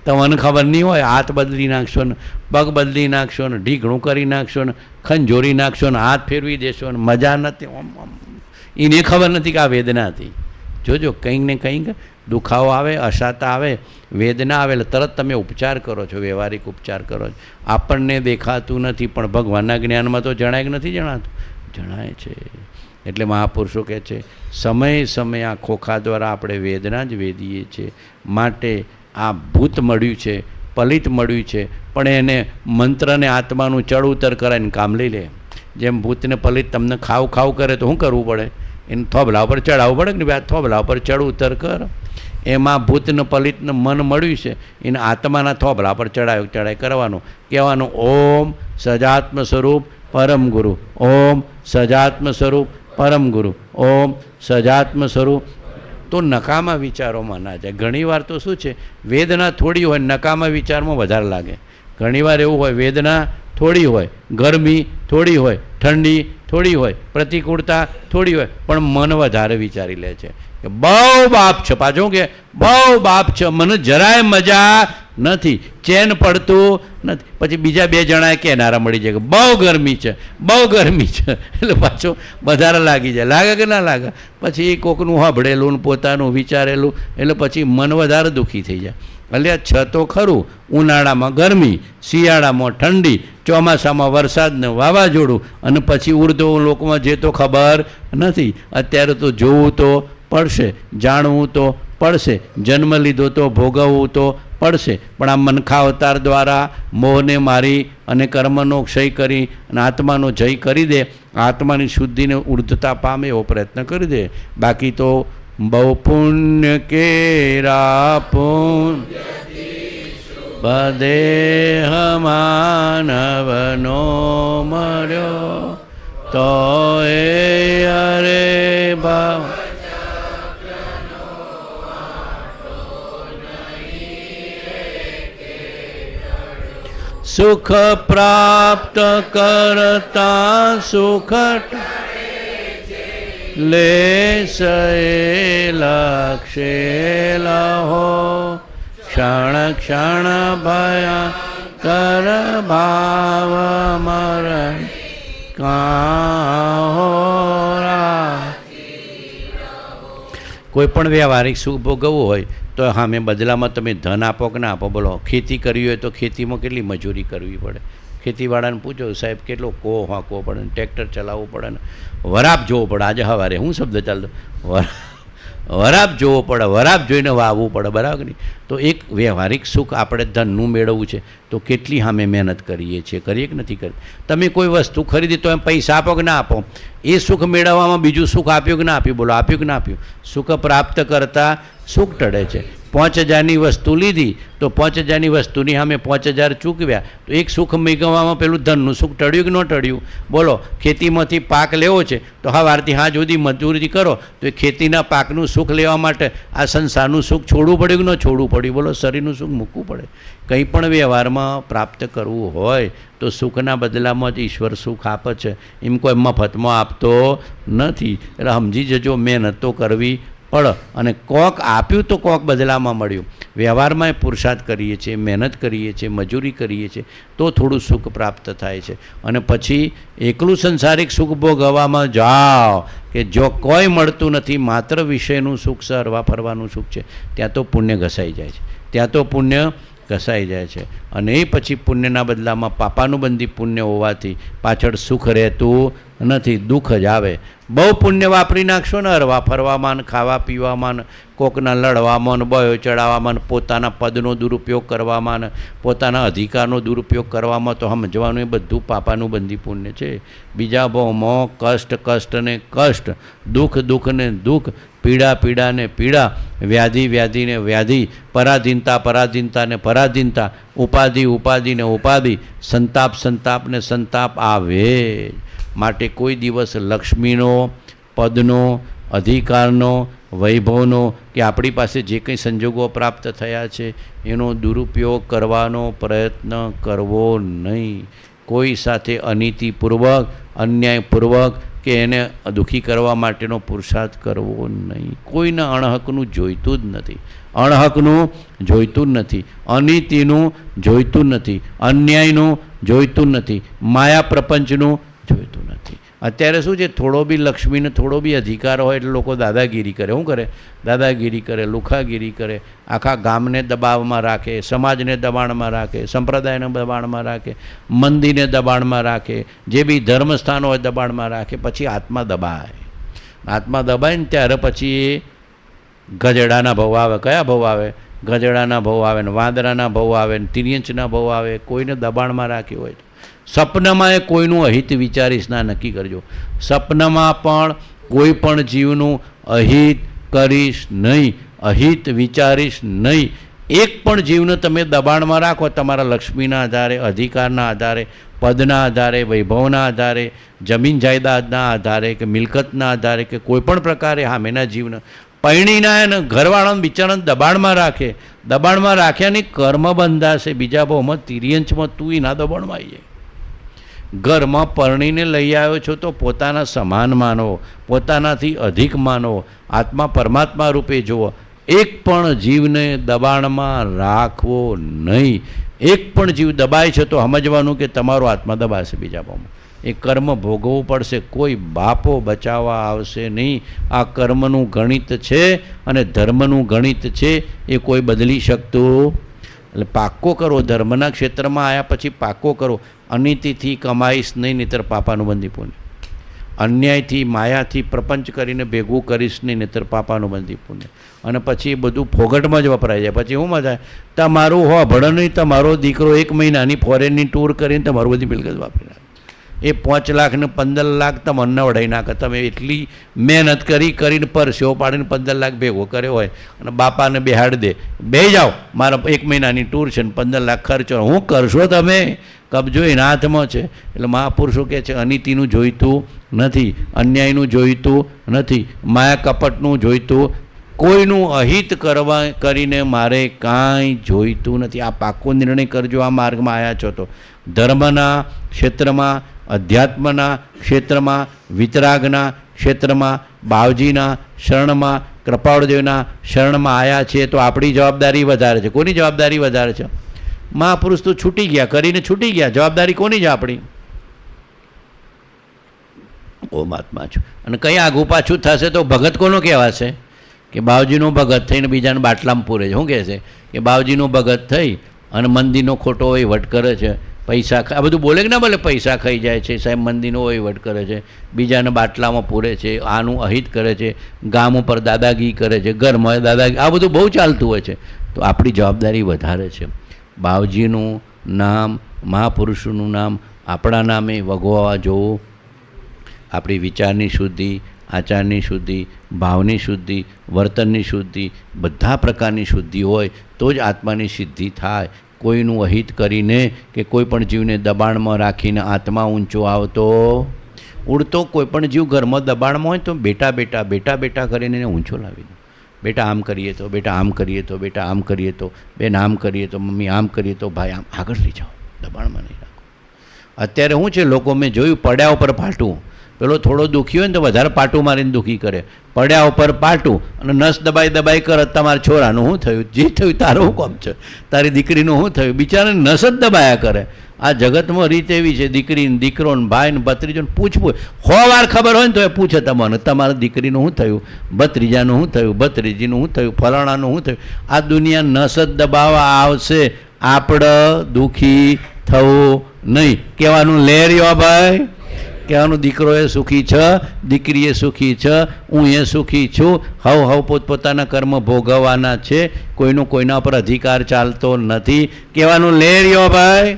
તમને ખબર નહીં હોય, હાથ બદલી નાખશો ને, પગ બદલી નાખશો ને, ઢીકણું કરી નાખશો ને, ખંજોરી નાખશો ને, હાથ ફેરવી દેશો ને, મજા નથી. એને ખબર નથી કે આ વેદના હતી. જોજો કંઈક ને કંઈક દુખાવો આવે, અશાતા આવે, વેદના આવે એટલે તરત તમે ઉપચાર કરો છો, વ્યવહારિક ઉપચાર કરો છો. આપણને દેખાતું નથી પણ ભગવાનના જ્ઞાનમાં તો જણાય કે નથી જણાતું? જણાય છે. એટલે મહાપુરુષો કહે છે સમય સમય આ ખોખા દ્વારા આપણે વેદના જ વેદીએ છીએ. માટે આ ભૂત મળ્યું છે, પલિત મળ્યું છે, પણ એને મંત્રને આત્માનું ચડ ઉતર કરાવીને કામ લઈ લે. જેમ ભૂતને પલિત તમને ખાવ ખાવ કરે તો શું કરવું પડે? એને થોભલા ઉપર ચડાવવું પડે કે ભાઈ આ થોભલા ઉપર ચડ ઉતર કર. એમાં ભૂતને પલિતને મન મળ્યું છે, એને આત્માના થોભલા પર ચડાય કરવાનું. કહેવાનું ઓમ સજાત્મ સ્વરૂપ પરમ ગુરુ, ઓમ સજાત્મ સ્વરૂપ પરમ ગુરુ, ઓમ સજાત્મ સ્વરૂપ. તો નકામા વિચારોમાં ના જાય. ઘણીવાર તો શું છે, વેદના થોડી હોય, નકામા વિચારમાં વધારે લાગે. ઘણીવાર એવું હોય, વેદના થોડી હોય, ગરમી થોડી હોય, ઠંડી થોડી હોય, પ્રતિકૂળતા થોડી હોય, પણ મન વધારે વિચારી લે છે કે બહુ બાપ છે. પાછું કે બહુ બાપ છે, મને જરાય મજા નથી, ચેન પડતું નથી. પછી બીજા બે જણાએ કહેનારા મળી જાય કે બહુ ગરમી છે, બહુ ગરમી છે, એટલે પાછું વધારે લાગી જાય. લાગે કે ના લાગે? પછી એ કોકનું સાંભળેલું ને પોતાનું વિચારેલું એટલે પછી મન વધારે દુઃખી થઈ જાય. એટલે છ તો ખરું, ઉનાળામાં ગરમી, શિયાળામાં ઠંડી, ચોમાસામાં વરસાદ ને વાવાઝોડું, અને પછી ઉર્દુ લોકોમાં જે તો ખબર નથી. અત્યારે તો જોવું તો પડશે, જાણવું તો પડશે, જન્મ લીધો તો ભોગવવું તો પડશે. પણ આ મનખા અવતાર દ્વારા મોહને મારી અને કર્મનો ક્ષય કરી અને આત્માનો જય કરી દે, આત્માની શુદ્ધિને ઉર્ધતા પામે એવો પ્રયત્ન કરી દે. બાકી તો બહુ પુણ્ય કેરા પુણ્ય બદેહ માનવનો મળ્યો તો એ અરે ભાવ સુખ પ્રાપ્ત કરતા સુખ લેશે લક્ષે લહો ક્ષણ ક્ષણ ભયા કર ભાવ મરણ કાહોરા. કોઈ પણ વ્યવહારિક સુખ ભોગવવું હોય તો હા મેં બદલામાં તમે ધન આપો કે ના આપો. બોલો, ખેતી કરવી હોય તો ખેતીમાં કેટલી મજૂરી કરવી પડે. ખેતીવાળાને પૂછો સાહેબ કેટલો કો હાંકવો પડે ને, ટ્રેક્ટર ચલાવવું પડે ને, વરાપ જોવો પડે. આજે સવારે હું શબ્દ ચાલતો, વરાપ જોવો પડે, વરાપ જોઈને વાવવું પડે, બરાબર નહીં? તો એક વ્યવહારિક સુખ આપણે ધનનું મેળવવું છે તો કેટલી સામે મહેનત કરીએ છીએ, કરીએ કે નથી કરી? તમે કોઈ વસ્તુ ખરીદી તો એમ પૈસા આપો કે ના આપો? એ સુખ મેળવવામાં બીજું સુખ આપ્યું કે ના આપ્યું? બોલો, આપ્યું કે ના આપ્યું? સુખ પ્રાપ્ત કરતાં સુખ ટળે છે. 5000ની વસ્તુ લીધી તો 5000ની વસ્તુની સામે 5000 ચૂકવ્યા તો એક સુખ મેળવવામાં પેલું ધનનું સુખ ટળ્યું કે ન ટળ્યું? બોલો, ખેતીમાંથી પાક લેવો છે તો સવારથી સાંજ સુધી મજૂરી કરો તો એ ખેતીના પાકનું સુખ લેવા માટે આ સંસારનું સુખ છોડવું પડ્યું કે ન છોડવું પડ્યું? બોલો, શરીરનું સુખ મૂકવું પડે. કંઈ પણ વ્યવહારમાં પ્રાપ્ત કરવું હોય તો સુખના બદલામાં જ ઈશ્વર સુખ આપે છે, એમ કોઈ મફતમાં આપતો નથી. એટલે સમજી જજો, મહેનત તો કરવી પડે. અને કોક આપ્યું તો કોક બદલામાં મળ્યું. વ્યવહારમાં પુરુષાર્થ કરીએ છીએ, મહેનત કરીએ છીએ, મજૂરી કરીએ છીએ તો થોડું સુખ પ્રાપ્ત થાય છે. અને પછી એકલું સંસારિક સુખ ભોગવવામાં જાઓ કે જો કોઈ મળતું નથી, માત્ર વિષયનું સુખ છે, હરવા ફરવાનું સુખ છે, ત્યાં તો પુણ્ય ઘસાઈ જાય છે, ત્યાં તો પુણ્ય ઘસાઈ જાય છે. અને એ પછી પુણ્યના બદલામાં પાપાનુબંધી પુણ્ય હોવાથી પાછળ સુખ રહેતું નથી, દુઃખ જ આવે. બહુ પુણ્ય વાપરી નાખશો ને હરવા ફરવામાં, ખાવા પીવામાં, કોકના લડવામાં, બયો ચડાવવામાં, પોતાના પદનો દુરુપયોગ કરવામાં, પોતાના અધિકારનો દુરુપયોગ કરવામાં, તો સમજવાનું એ બધું પાપાનુબંધી પુણ્ય છે. બીજા ભાવમાં કષ્ટ કષ્ટ ને કષ્ટ, દુઃખ દુઃખ ને દુઃખ, પીડા પીડા ને પીડા, વ્યાધિ વ્યાધિ ને વ્યાધિ, પરાધીનતા પરાધીનતા ને પરાધીનતા, ઉપાધિ ઉપાધિ ને ઉપાધિ, સંતાપ સંતાપ ને સંતાપ આવે. માટે કોઈ દિવસ લક્ષ્મીનો, પદનો, અધિકારનો, વૈભવનો કે આપણી પાસે જે કંઈ સંજોગો પ્રાપ્ત થયા છે એનો દુરુપયોગ કરવાનો પ્રયત્ન કરવો નહીં. કોઈ સાથે અનીતિપૂર્વક, અન્યાયપૂર્વક કે એને દુઃખી કરવા માટેનો પુરુષાર્થ કરવો નહીં. કોઈને અણહકનું જોઈતું જ નથી, અણહકનું જોઈતું જ નથી, અનીતિનું જોઈતું નથી, અન્યાયનું જોઈતું નથી, માયા પ્રપંચનું જોઈતું નથી. અત્યારે શું છે, થોડો બી લક્ષ્મીને થોડો બી અધિકાર હોય એટલે લોકો દાદાગીરી કરે. શું કરે? દાદાગીરી કરે, લુખાગીરી કરે, આખા ગામને દબાવમાં રાખે, સમાજને દબાણમાં રાખે, સંપ્રદાયને દબાણમાં રાખે, મંદિરને દબાણમાં રાખે, જે બી ધર્મસ્થાનો હોય દબાણમાં રાખે. પછી આત્મા દબાય. આત્મા દબાય ને ત્યારે પછી એ ગજેડાના ભવ આવે. કયા ભવ આવે? ગજેડાના ભવ આવે ને વાંદરાના ભવ આવે ને તિર્યંચના ભવ આવે. કોઈને દબાણમાં રાખ્યું હોય તો સપનામાં એ કોઈનું અહિત વિચારીશ ના, નક્કી કરજો. સપનામાં પણ કોઈ પણ જીવનું અહિત કરીશ નહીં, અહિત વિચારીશ નહીં. એક પણ જીવને તમે દબાણમાં રાખો તમારા લક્ષ્મીના આધારે, અધિકારના આધારે, પદના આધારે, વૈભવના આધારે, જમીન જાયદાદના આધારે કે મિલકતના આધારે કે કોઈ પણ પ્રકારે સામેના જીવને પૈણીના એને ઘરવાળાને બિચારાને દબાણમાં રાખે. દબાણમાં રાખ્યાની કર્મ બંધાશે. બીજા ભાવમાં તિર્યંચમાં તું એના દબાણમાં આવી જાય. ઘરમાં પરણીને લઈ આવ્યો છો તો પોતાના સમાન માનો, પોતાનાથી અધિક માનો, આત્મા પરમાત્મા રૂપે જુઓ. એક પણ જીવને દબાણમાં રાખવો નહીં. એક પણ જીવ દબાય છે તો સમજવાનું કે તમારો આત્મા દબાશે. બીજા ભાવમાં એ કર્મ ભોગવવું પડશે. કોઈ બાપો બચાવવા આવશે નહીં. આ કર્મનું ગણિત છે અને ધર્મનું ગણિત છે, એ કોઈ બદલી શકતું. એટલે પાક્કો કરો. ધર્મના ક્ષેત્રમાં આવ્યા પછી પાક્કો કરો. અનીતિથી કમાઈશ નહીં, નહીતર પાપાનું બંધી પુણ્ય. અન્યાયથી માયાથી પ્રપંચ કરીને ભેગું કરીશ નહીં, નહીતર પાપાનું બંધી પુણ્ય. અને પછી એ બધું ફોગટમાં જ વપરાઈ જાય. પછી શું મજા? તમારું હોભળ નહીં, તમારો દીકરો 1 મહિનાની ફોરેનની ટૂર કરીને તમારું બધી મિલકત વાપરી નાખે. એ 5 લાખ ને 15 લાખ તમને વડાઈ નાખે. તમે એટલી મહેનત કરીને પરસેવો પાડીને 15 લાખ ભેગો કર્યો હોય અને બાપાને બેહાડી દે, બે જાઓ મારા 1 મહિનાની ટૂર છે ને 15 લાખ ખર્ચો. હું કરશો તમે? કબજો એના હાથમાં છે. એટલે મહાપુરુષો કહે છે અનીતિનું જોઈતું નથી, અન્યાયનું જોઈતું નથી, માયા કપટનું જોઈતું, કોઈનું અહિત કરીને મારે કાંઈ જોઈતું નથી. આ પાકો નિર્ણય કરજો. આ માર્ગમાં આવ્યા છો તો ધર્મના ક્ષેત્રમાં, અધ્યાત્મના ક્ષેત્રમાં, વિતરાગના ક્ષેત્રમાં, બાવજીના શરણમાં, કૃપાળદેવના શરણમાં આવ્યા છીએ તો આપણી જવાબદારી વધારે છે. કોની જવાબદારી વધારે છે? મહાપુરુષ તો છૂટી ગયા, કરીને છૂટી ગયા. જવાબદારી કોની છે આપણી? ઓમ આત્મા છું. અને કંઈ આગું પાછું થશે તો ભગત કોનો કહેવાશે? કે બાવજીનો ભગત થઈને બીજાને બાટલામાં પૂરે છે. શું કહે છે? કે બાવજીનો ભગત થઈ અને મંદિરનો ખોટો વહીવટ કરે છે, પૈસા આ બધું બોલે કે ના બોલે? પૈસા ખાઈ જાય છે સાહેબ, મંદિરનો વહીવટ કરે છે, બીજાને બાટલામાં પૂરે છે, આનું અહિત કરે છે, ગામ ઉપર દાદાગીરી કરે છે, ઘરમાં દાદાગીરી, આ બધું બહુ ચાલતું હોય છે. તો આપણી જવાબદારી વધારે છે. બાવજીનું નામ, મહાપુરુષોનું નામ આપણા નામે વગોવા જોવું. આપણી વિચારની શુદ્ધિ, આચારની શુદ્ધિ, ભાવની શુદ્ધિ, વર્તનની શુદ્ધિ, બધા પ્રકારની શુદ્ધિ હોય તો જ આત્માની સિદ્ધિ થાય. કોઈનું અહિત કરીને કે કોઈ પણ જીવને દબાણમાં રાખીને આત્મા ઊંચો આવતો ઉડતો. કોઈ પણ જીવ ઘરમાં દબાણમાં હોય તો બેટા બેટા બેટા બેટા કરીને એને ઊંચો લાવી દો. બેટા આમ કરીએ તો, બેટા આમ કરીએ તો, બેટા આમ કરીએ તો, બેન આમ કરીએ તો, મમ્મી આમ કરીએ તો, ભાઈ આમ આગળ લઈ જાઓ. દબાણમાં નહીં રાખો. અત્યારે શું છે, લોકો મેં જોયું પડ્યા ઉપર પાટું. પેલો થોડો દુઃખી હોય ને તો વધારે પાટું મારીને દુઃખી કરે. પડ્યા ઉપર પાટું અને નસ દબાઈ દબાઈ કરે. તમારા છોરાનું શું થયું? જે થયું તારું શું કામ છે? તારી દીકરીનું શું થયું? બિચારાને નસ જ દબાયા કરે. આ જગતમાં રીત એવી છે, દીકરીને, દીકરોને, ભાઈને, ભત્રીજોને પૂછવું. 100 વાર ખબર હોય ને તો એ પૂછે તમને, તમારા દીકરીનું શું થયું, ભત્રીજાનું શું થયું, ભત્રીજીનું શું થયું, ફલાણાનું શું થયું. આ દુનિયા નસ જ દબાવવા આવશે. આપણે દુઃખી થવું નહીં. કહેવાનું લેરિયો ભાઈ, કહેવાનું દીકરો એ સુખી છે, દીકરી એ સુખી છે, હું એ સુખી છું. હવ પોતપોતાના કર્મ ભોગવવાના છે. કોઈનો કોઈના પર અધિકાર ચાલતો નથી. કહેવાનું લેરિયો ભાઈ,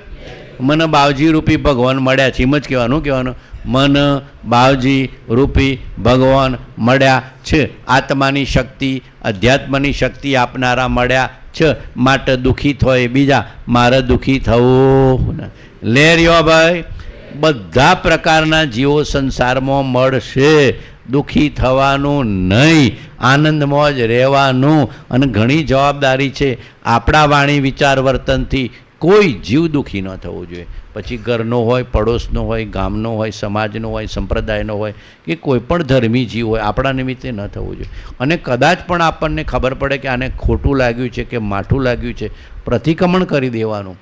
મને બાવજી રૂપી ભગવાન મળ્યા છે. એમ જ કહેવાનું. મને બાવજી રૂપી ભગવાન મળ્યા છે. આત્માની શક્તિ, અધ્યાત્મની શક્તિ આપનારા મળ્યા છે. માટે દુઃખી થાય બીજા, મારે દુઃખી થવું. લેરિયો ભાઈ, બધા પ્રકારના જીવો સંસારમાં મળશે. દુઃખી થવાનું નહીં, આનંદમાં જ રહેવાનું. અને ઘણી જવાબદારી છે. આપણા વાણી વિચાર વર્તનથી કોઈ જીવ દુઃખી ન થવું જોઈએ. પછી ઘરનો હોય, પડોશનો હોય, ગામનો હોય, સમાજનો હોય, સંપ્રદાયનો હોય કે કોઈ પણ ધર્મી જીવ હોય, આપણા નિમિત્તે ન થવું જોઈએ. અને કદાચ પણ આપણને ખબર પડે કે આને ખોટું લાગ્યું છે કે માઠું લાગ્યું છે, પ્રતિક્રમણ કરી દેવાનું,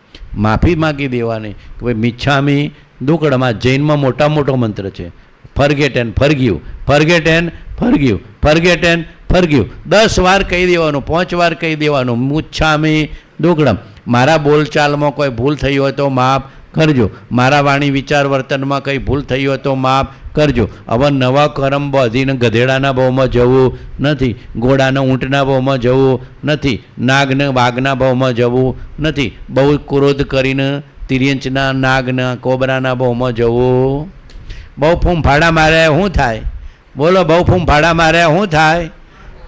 માફી માગી દેવાની કે ભાઈ મિચ્છામી દુક્કડમાં જૈનમાં મોટો મંત્ર છે, forget and forgive, forget and forgive, forget and forgive. 10 વાર કહી દેવાનું, 5 વાર કહી દેવાનું, મુચ્છામી દુક્કડમ. મારા બોલચાલમાં કોઈ ભૂલ થઈ હોય તો માફ કરજો, મારા વાણી વિચાર વર્તનમાં કંઈ ભૂલ થઈ હોય તો માફ કરજો. હવે નવા કરમ બાંધીને ગધેડાના ભાવમાં જવું નથી, ઘોડાના ઊંટના ભાવમાં જવું નથી, નાગને વાઘના ભાવમાં જવું નથી, બહુ ક્રોધ કરીને તિર્યંચના નાગના કોબરાના ભાવમાં જવું. બહુ ફૂંફાડા માર્યા શું થાય? બોલો, બહુ ફૂંફાડા માર્યા શું થાય?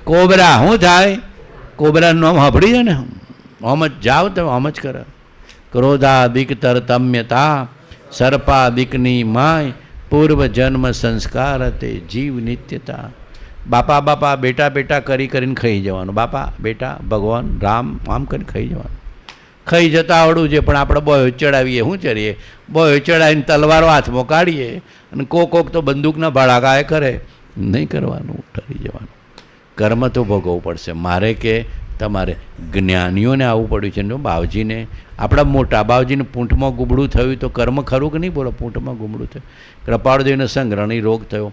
કોબરા શું થાય? કોબરાનું નામ સાંભળી છે ને, આમ જ જાઓ તો આમ જ કરે. ક્રોધાદિક તરતમ્યતા સર્પાદિકની માય, પૂર્વ જન્મ સંસ્કાર તે જીવ નિત્યતા. બાપા બેટા બેટા કરીને ખાઈ જવાનું, બાપા બેટા ભગવાન રામ આમ કરીને ખાઈ જવાનું. ખાઈ જતા આવડું છે પણ આપણે બોયો ચડાવીએ, શું ચડીએ? બોયો ચડાવીને તલવારો હાથમાં કાઢીએ અને કોક તો બંદૂકના ભડાકા કરે. નહીં કરવાનું, ઠરી જવાનું. કર્મ તો ભોગવવું પડશે, મારે કે તમારે. જ્ઞાનીઓને આવવું પડ્યું છે ને બાવજીને. આપણા મોટા બાવજીને પૂંઠમાં ગુબડું થયું તો કર્મ ખરું કે નહીં? બોલો, પૂંઠમાં ગુબડું થયું. કૃપાળદેવને સંગ્રહણી રોગ થયો.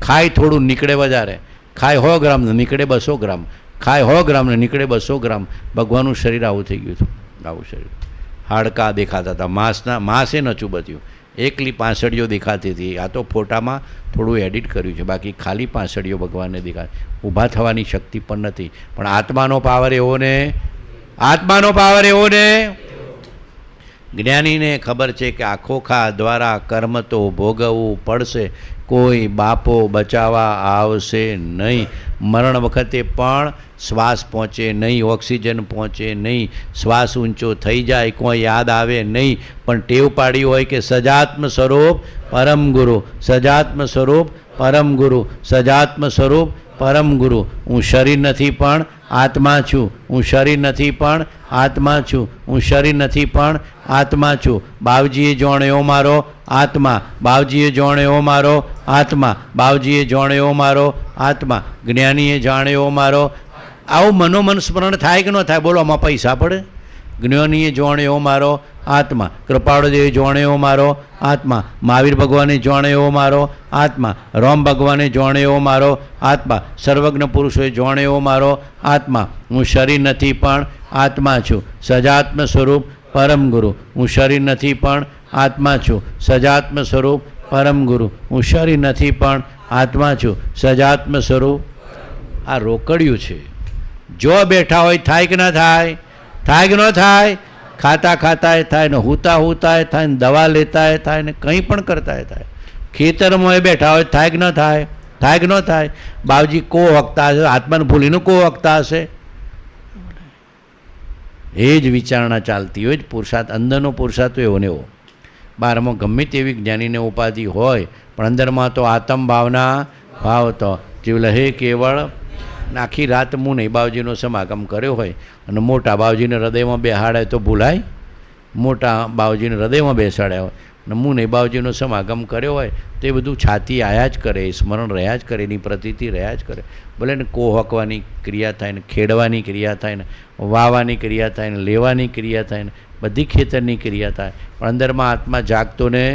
ખાય થોડું નીકળે વધારે, ખાય 100 ગ્રામ ને નીકળે 200 ગ્રામ, ખાય 100 ગ્રામ ને નીકળે 200 ગ્રામ. ભગવાનનું શરીર આવું થઈ ગયું હતું, આવું શરીર. હાડકાં દેખાતા હતા, માંસે નચું બધ્યું, એકલી પાંસળીઓ દેખાતી હતી. આ તો ફોટામાં થોડું એડિટ કર્યું છે, બાકી ખાલી પાંસળીઓ ભગવાનને દેખાય. ઊભા થવાની શક્તિ પણ નથી. પણ આત્માનો પાવર એવો ને, આત્માનો પાવર એવો ને. જ્ઞાનીને ખબર છે કે આખોખા દ્વારા કર્મ તો ભોગવવું પડશે, કોઈ બાપો બચાવવા આવશે નહીં. મરણ વખતે પણ શ્વાસ પહોંચે નહીં, ઓક્સિજન પહોંચે નહીં, શ્વાસ ઊંચો થઈ જાય, કોઈ યાદ આવે નહીં. પણ ટેવ પાડી હોય કે સજાત્મ સ્વરૂપ પરમ ગુરુ, સજાત્મ સ્વરૂપ પરમ ગુરુ, સજાત્મ સ્વરૂપ પરમ ગુરુ. હું શરીર નથી પણ આત્મા છું, હું શરીર નથી પણ આત્મા છું, હું શરીર નથી પણ આત્મા છું. બાવજીએ જાણ્યો મારો આત્મા, બાવજીએ જાણ્યો મારો આત્મા, બાવજીએ જાણ્યો મારો આત્મા. જ્ઞાનીએ જાણ્યો મારો. આવું મનોમન સ્મરણ થાય કે ન થાય? બોલો, આમાં પૈસા પડે? જ્ઞાનીએ જાણ્યો મારો આત્મા, કૃપાળદેવે જાણ્યો મારો આત્મા, મહાવીર ભગવાને જાણ્યો મારો આત્મા, રામ ભગવાને જાણ્યો મારો આત્મા, સર્વજ્ઞ પુરુષોએ જાણ્યો મારો આત્મા. હું શરીર નથી પણ આત્મા છું, સજાત્મ સ્વરૂપ પરમ ગુરુ. હું શરીર નથી પણ આત્મા છું, સજાત્મ સ્વરૂપ પરમ ગુરુ. હું શરીર નથી પણ આત્મા છું, સજાત્મ સ્વરૂપ. આ રોકડિયું છે. જો બેઠા હોય થાય કે ના થાય? થાય કે ન થાય? ખાતા ખાતા થાય ને હુતા થાય ને દવા લેતા થાય ને કંઈ પણ કરતા થાય. ખેતરમાં બેઠા હોય થાય કે ન થાય? થાય કે ન થાય? બાવજી કો વખતા હશે, આત્માને ભૂલીને કો વખતા હશે. એ જ વિચારણા ચાલતી હોય જ પુરુષાર્થ, અંદરનો પુરુષાર્થ એવો ને એવો. બહારમાં ગમે તેવી જ્ઞાનીને ઉપાધિ હોય પણ અંદરમાં તો આત્મ ભાવના ભાવ તો જીવલહે કેવળ. આખી રાત હું નહીં બાવજીનો સમાગમ કર્યો હોય અને મોટા બાવજીને હૃદયમાં બેહાડે તો ભૂલાય? મોટા બાવજીને હૃદયમાં બેસાડ્યા હોય અને હું નહીં બાવજીનો સમાગમ કર્યો હોય તો એ બધું છાતી આયા જ કરે, સ્મરણ રહ્યા જ કરે, એની પ્રતીતિ રહ્યા જ કરે. ભલે ને કોહકવાની ક્રિયા થાય ને, ખેડવાની ક્રિયા થાય ને, વાવવાની ક્રિયા થાય ને, લેવાની ક્રિયા થાય ને, બધી ખેતરની ક્રિયા થાય. પણ અંદરમાં આત્મા જાગતો ને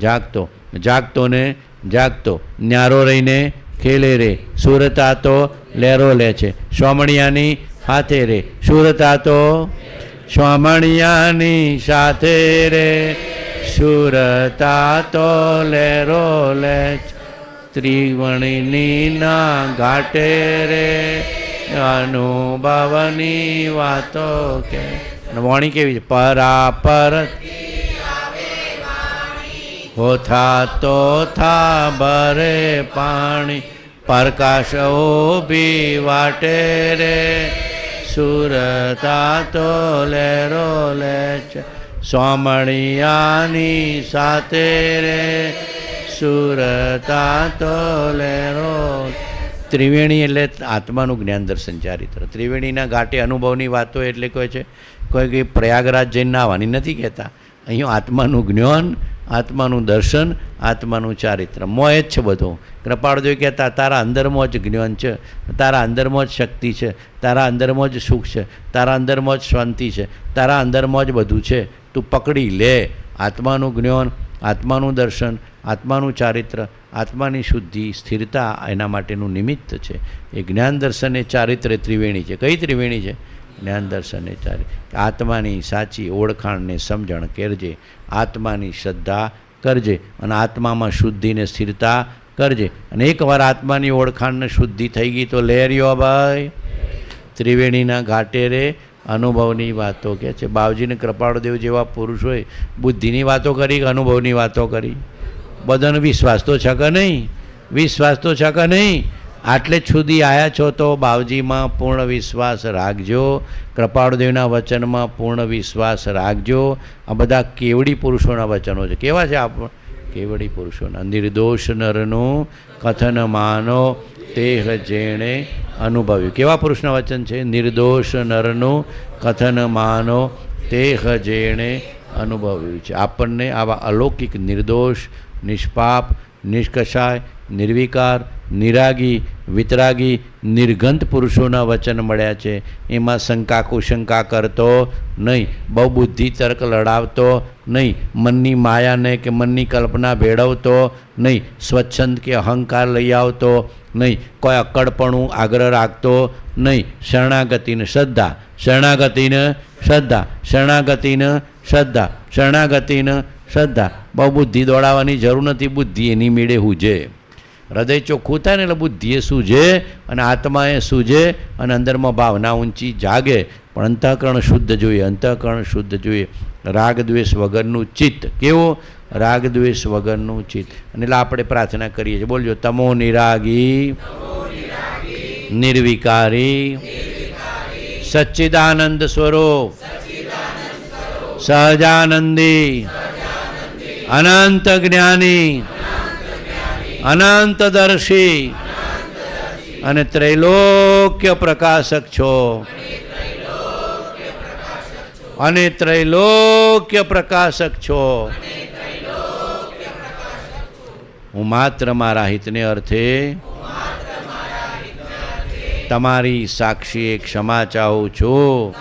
જાગતો, જાગતો ને જાગતો, ન્યારો રહીને ખેલે રે. સુરતા તો લહેરો લે છે, સ્વામણિયાની સાથે રે. સુરતા તો સ્વામણિયાની સાથે રે, સુરતા તો લહેરો લે છે. ત્રિવણીની ના ઘાટે રે, અનુભવની વાતો કે. વાણી કેવી છે? પરાપર હોથા તો થા ભરે પાણી, પ્રકાશ ઉભી વાટે રે. સુરતા તો લહેરો લે છે, સ્વામણિયાની સાથે રે. સુરતા તો લહેરો. ત્રિવેણી એટલે આત્માનું જ્ઞાન દર્શન ચારિત્ર. ત્રિવેણીના ઘાટે અનુભવની વાતો એટલે કહે છે કોઈ પ્રયાગરાજ જઈને નાવાની નથી કહેતા. અહીંયા આત્માનું જ્ઞાન, આત્માનું દર્શન, આત્માનું ચારિત્ર, મોહ જ છે બધું. કૃપાળદેવ કહેતા તારા અંદરમાં જ જ્ઞાન છે, તારા અંદરમાં જ શક્તિ છે, તારા અંદરમાં જ સુખ છે, તારા અંદરમાં જ શાંતિ છે, તારા અંદરમાં જ બધું છે. તું પકડી લે. આત્માનું જ્ઞાન, આત્માનું દર્શન, આત્માનું ચારિત્ર, આત્માની શુદ્ધિ, સ્થિરતા એના માટેનું નિમિત્ત છે. એ જ્ઞાન દર્શન એ ચારિત્ર ત્રિવેણી છે. કઈ ત્રિવેણી છે? જ્ઞાન દર્શન એ ચારિત્ર. આત્માની સાચી ઓળખાણને સમજણ કરજે, આત્માની શ્રદ્ધા કરજે અને આત્મામાં શુદ્ધિને સ્થિરતા કરજે. અને એકવાર આત્માની ઓળખાણને શુદ્ધિ થઈ ગઈ તો લહેર્યો ભાઈ ત્રિવેણીના ઘાટે રે અનુભવની વાતો કે છે. બાવજીને કૃપાળદેવ જેવા પુરુષ હોય બુદ્ધિની વાતો કરી કે અનુભવની વાતો કરી? બધાનો વિશ્વાસ તો છે કે નહીં? વિશ્વાસ તો છે કે નહીં? આટલે જ સુધી આવ્યા છો તો બાવજીમાં પૂર્ણ વિશ્વાસ રાખજો, કૃપાળદેવના વચનમાં પૂર્ણ વિશ્વાસ રાખજો. આ બધા કેવડી પુરુષોના વચનો છે. કેવા છે આપ? કેવડી પુરુષોના. નિર્દોષ નરનું કથન માનો તેહ જેણે અનુભવ્યું. કેવા પુરુષના વચન છે? નિર્દોષ નરનું કથન માનો તેહ જેણે અનુભવ્યું છે. આપણને આવા અલૌકિક નિર્દોષ, નિષ્પાપ, નિષ્કષાય, નિર્વિકાર, નિરાગી, વિતરાગી, નિર્ગંધ પુરુષોના વચન મળ્યા છે. એમાં શંકા કુશંકા કરતો નહીં, બહુ બુદ્ધિ તર્ક લડાવતો નહીં, મનની માયાને કે મનની કલ્પના ભેળવતો નહીં, સ્વચ્છંદ કે અહંકાર લઈ આવતો નહીં, કોઈ અક્કડપણું આગ્રહ રાખતો નહીં. શરણાગતિને શ્રદ્ધા, શરણાગતિને શ્રદ્ધા, શરણાગતિને શ્રદ્ધા, શરણાગતિને શ્રદ્ધા. બહુ બુદ્ધિ દોડાવવાની જરૂર નથી. બુદ્ધિ એની મેળે હુજે. હૃદય ચોખ્ખું થાય ને એટલે બુદ્ધિએ સૂજે અને આત્માએ સૂજે અને અંદરમાં ભાવના ઊંચી જાગે. પણ અંતઃકરણ શુદ્ધ જોઈએ, અંતઃકરણ શુદ્ધ જોઈએ. રાગ દ્વેષ વગરનું ચિત્ત. કેવું? રાગ દ્વેષ વગરનું ચિત્ત. અને એટલે આપણે પ્રાર્થના કરીએ છીએ. બોલજો, તમો નિરાગી નિર્વિકારી સચ્ચિદાનંદ સ્વરૂપ સહજાનંદી અનંત જ્ઞાની અનંતદર્શી અને ત્રૈલોક્ય પ્રકાશક છો, અને ત્રૈલોક્ય પ્રકાશક છો. હું માત્ર મારા હિતને અર્થે તમારી સાક્ષીએ ક્ષમા ચાહું છું.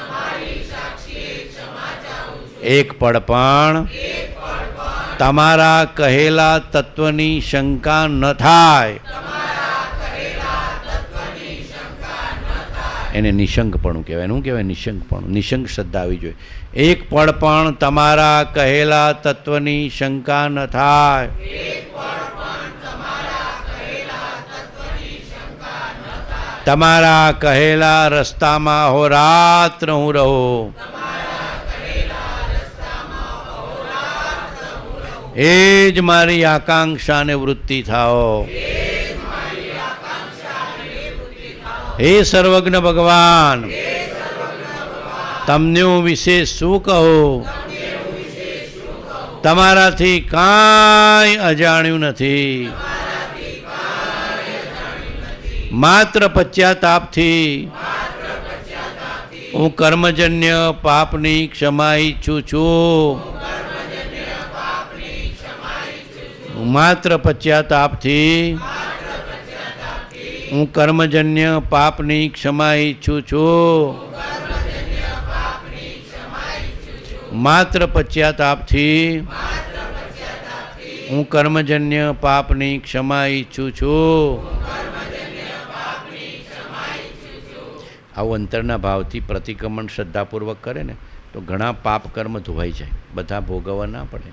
એક પળ પણ તમારા કહેલા તત્વની શંકા ન થાય. એને નિશંકપણું કહેવાય. શું કહેવાય? નિશંકપણું. નિશંક શ્રદ્ધા આવી જોઈએ. એક પળ પણ તમારા કહેલા તત્વની શંકા ન થાય. તમારા કહેલા રસ્તામાં અહોરાત્ર હું રહું. એ જ મારી આકાંક્ષાને વૃત્તિ થાઓ. હે સર્વજ્ઞ ભગવાન, તમને હું વિશેષ શું કહું? તમારાથી કાંઈ અજાણ્યું નથી. માત્ર પશ્ચાતાપથી હું કર્મજન્ય પાપની ક્ષમા ઈચ્છું છું. માત્ર પશ્ચાતાપથી હું કર્મજન્ય પાપની ક્ષમા ઈચ્છું છું. માત્ર પશ્ચાતાપથી હું કર્મજન્ય પાપની ક્ષમા ઈચ્છું છું. આવું અંતરના ભાવથી પ્રતિક્રમણ શ્રદ્ધાપૂર્વક કરે ને તો ઘણા પાપ કર્મ ધોવાઈ જાય. બધા ભોગવવા ના પડે.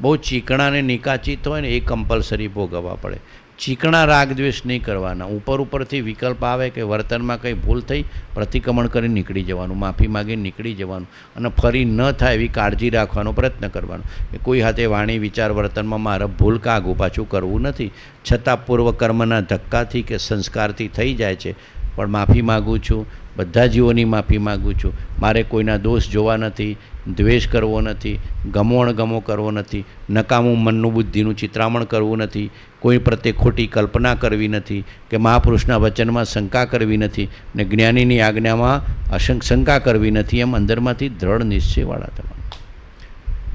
બહુ ચીકણા ને નિકાચિત હોય ને એ કમ્પલસરી ભોગવવા પડે. ચીકણા રાગ દ્વેષ નહીં કરવાના. ઉપરથી વિકલ્પ આવે કે વર્તનમાં કંઈ ભૂલ થઈ, પ્રતિક્રમણ કરીને નીકળી જવાનું, માફી માગીને નીકળી જવાનું અને ફરી ન થાય એવી કાળજી રાખવાનો પ્રયત્ન કરવાનો. કે કોઈ હાથે વાણી વિચાર વર્તનમાં મારે ભૂલ કે આગું પાછું કરવું નથી. છતાં પૂર્વકર્મના ધક્કાથી કે સંસ્કારથી થઈ જાય છે, પણ માફી માગું છું, બધા જીવોની માફી માગું છું. મારે કોઈના દોષ જોવા નથી, દ્વેષ કરવો નથી, ગમો અણગમો કરવો નથી, નકામું મનનું બુદ્ધિનું ચિત્રામણ કરવું નથી, કોઈ પ્રત્યે ખોટી કલ્પના કરવી નથી, કે મહાપુરુષના વચનમાં શંકા કરવી નથી, ને જ્ઞાનીની આજ્ઞામાં શંકા કરવી નથી. એમ અંદરમાંથી દ્રઢ નિશ્ચયવાળા થવા.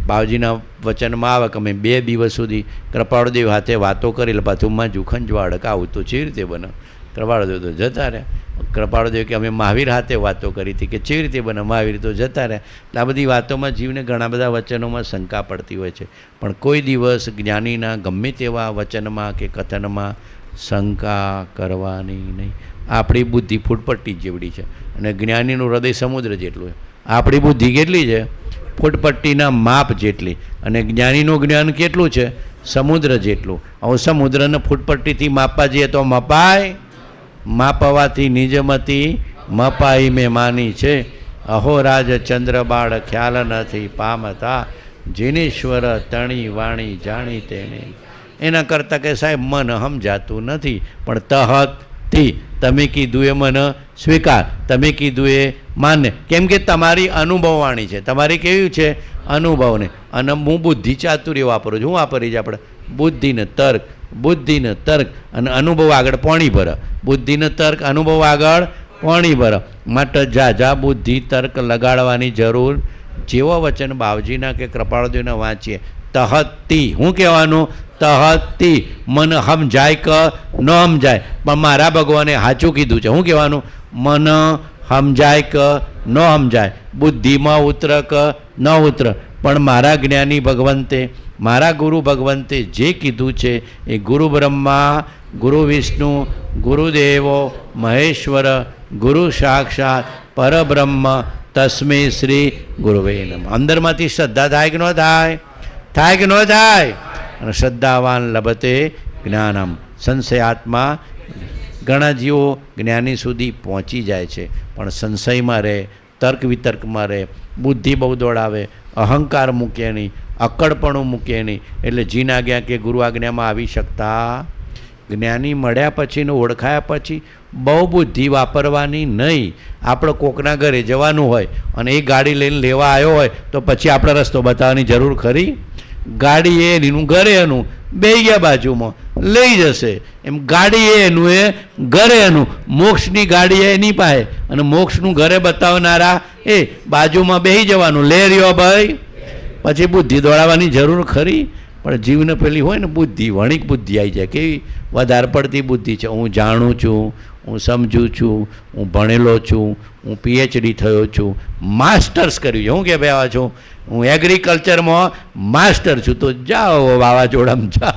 બાવજીના વચનમાં આવે કે અમે 2 દિવસ સુધી કૃપાળદેવ હાથે વાતો કરી, એટલે બાથરૂમમાં જુખંજવાડ કે આવું તો કેવી રીતે બને? કૃપાળદેવ તો જતા રહ્યા. કૃપાળદેવ કે અમે મહાવીર હાથે વાતો કરી હતી, કે કેવી રીતે બને? મહાવીર તો જતા રહ્યા. એટલે આ બધી વાતોમાં જીવને ઘણા બધા વચનોમાં શંકા પડતી હોય છે, પણ કોઈ દિવસ જ્ઞાનીના ગમે તેવા વચનમાં કે કથનમાં શંકા કરવાની નહીં. આપણી બુદ્ધિ ફૂટપટ્ટી જેવડી છે અને જ્ઞાનીનું હૃદય સમુદ્ર જેટલું છે. આપણી બુદ્ધિ કેટલી છે? ફૂટપટ્ટીના માપ જેટલી. અને જ્ઞાનીનું જ્ઞાન કેટલું છે? સમુદ્ર જેટલું. હવે સમુદ્રને ફૂટપટ્ટીથી માપવા જઈએ તો મપાય? માપવાથી નિજમતી મપાઈ મેં માની છે. અહોરાજ ચંદ્રબાળ ખ્યાલ નથી પામતા, જીનેશ્વર તણી વાણી જાણી તેને. એના કરતાં કે સાહેબ મન સમજાતું નથી, પણ તહતથી તમે કીધું એ મન સ્વીકાર, તમે કીધું એ માન્ય. કેમ કે તમારી અનુભવવાણી છે. તમારી કેવી છે? અનુભવને. અને હું બુદ્ધિ ચાતુર્ય વાપરું છું. હું વાપરી છે આપણે બુદ્ધિને તર્ક, બુદ્ધિને તર્ક અને અનુભવ આગળ પોણી ભરે. બુદ્ધિને તર્ક, અનુભવ આગળ પોણી ભરે. માટે જા બુદ્ધિ તર્ક લગાડવાની જરૂર. જેવો વચન બાવજીના કે કૃપાળદેવના વાંચીએ, તહતી. શું કહેવાનું? તહતી. મન સમજાય કે ન સમજાય, પણ મારા ભગવાને સાચું કીધું છે. શું કહેવાનું? મન સમજાય કે ન સમજાય, બુદ્ધિમાં ઉતર કે ન ઉતર, પણ મારા જ્ઞાની ભગવંતે, મારા ગુરુ ભગવંતે જે કીધું છે એ ગુરુ બ્રહ્મા, ગુરુ વિષ્ણુ, ગુરુદેવો મહેશ્વર, ગુરુ સાક્ષાત પરબ્રહ્મ તસ્મે શ્રી ગુરુવે નમઃ. અંદરમાંથી શ્રદ્ધા થાય કે ન થાય? થાય કે ન થાય? અને શ્રદ્ધાવાન લભતે જ્ઞાનમ. સંશયાત્મા. ઘણા જીવો જ્ઞાની સુધી પહોંચી જાય છે, પણ સંશયમાં રહે, તર્ક વિતર્કમાં રહે, બુદ્ધિ બહુ દોડાવે, અહંકાર મૂકે નહીં, અક્કડપણું મૂકે નહીં, એટલે જીન આજ્ઞા કે ગુરુ આજ્ઞામાં આવી શકતા. જ્ઞાની મળ્યા પછીનું ઓળખાયા પછી બહુ બુદ્ધિ વાપરવાની નહીં. આપણે કોકના ઘરે જવાનું હોય અને એ ગાડી લઈને લેવા આવ્યો હોય તો પછી આપણે રસ્તો બતાવવાની જરૂર ખરી? ગાડી એનું, ઘરે એનું, બે ગયા બાજુમાં લઈ જશે. એમ ગાડી એનું, એ ઘરે એનું. મોક્ષની ગાડી એની પાસે અને મોક્ષનું ઘરે બતાવનારા એ બાજુમાં બેસી જવાનું. લે રહ્યો ભાઈ. પછી બુદ્ધિ દોડાવવાની જરૂર ખરી? પણ જીવને પેલી હોય ને બુદ્ધિ, વણિક બુદ્ધિ આવી જાય. કેવી વધારે પડતી બુદ્ધિ છે. હું જાણું છું, હું સમજું છું, હું ભણેલો છું, હું PhD થયો છું, માસ્ટર્સ કર્યું છે. હું કે ભાઈ છું હું એગ્રીકલ્ચરમાં માસ્ટર છું. તો જાઓ વાવાઝોડામાં જા.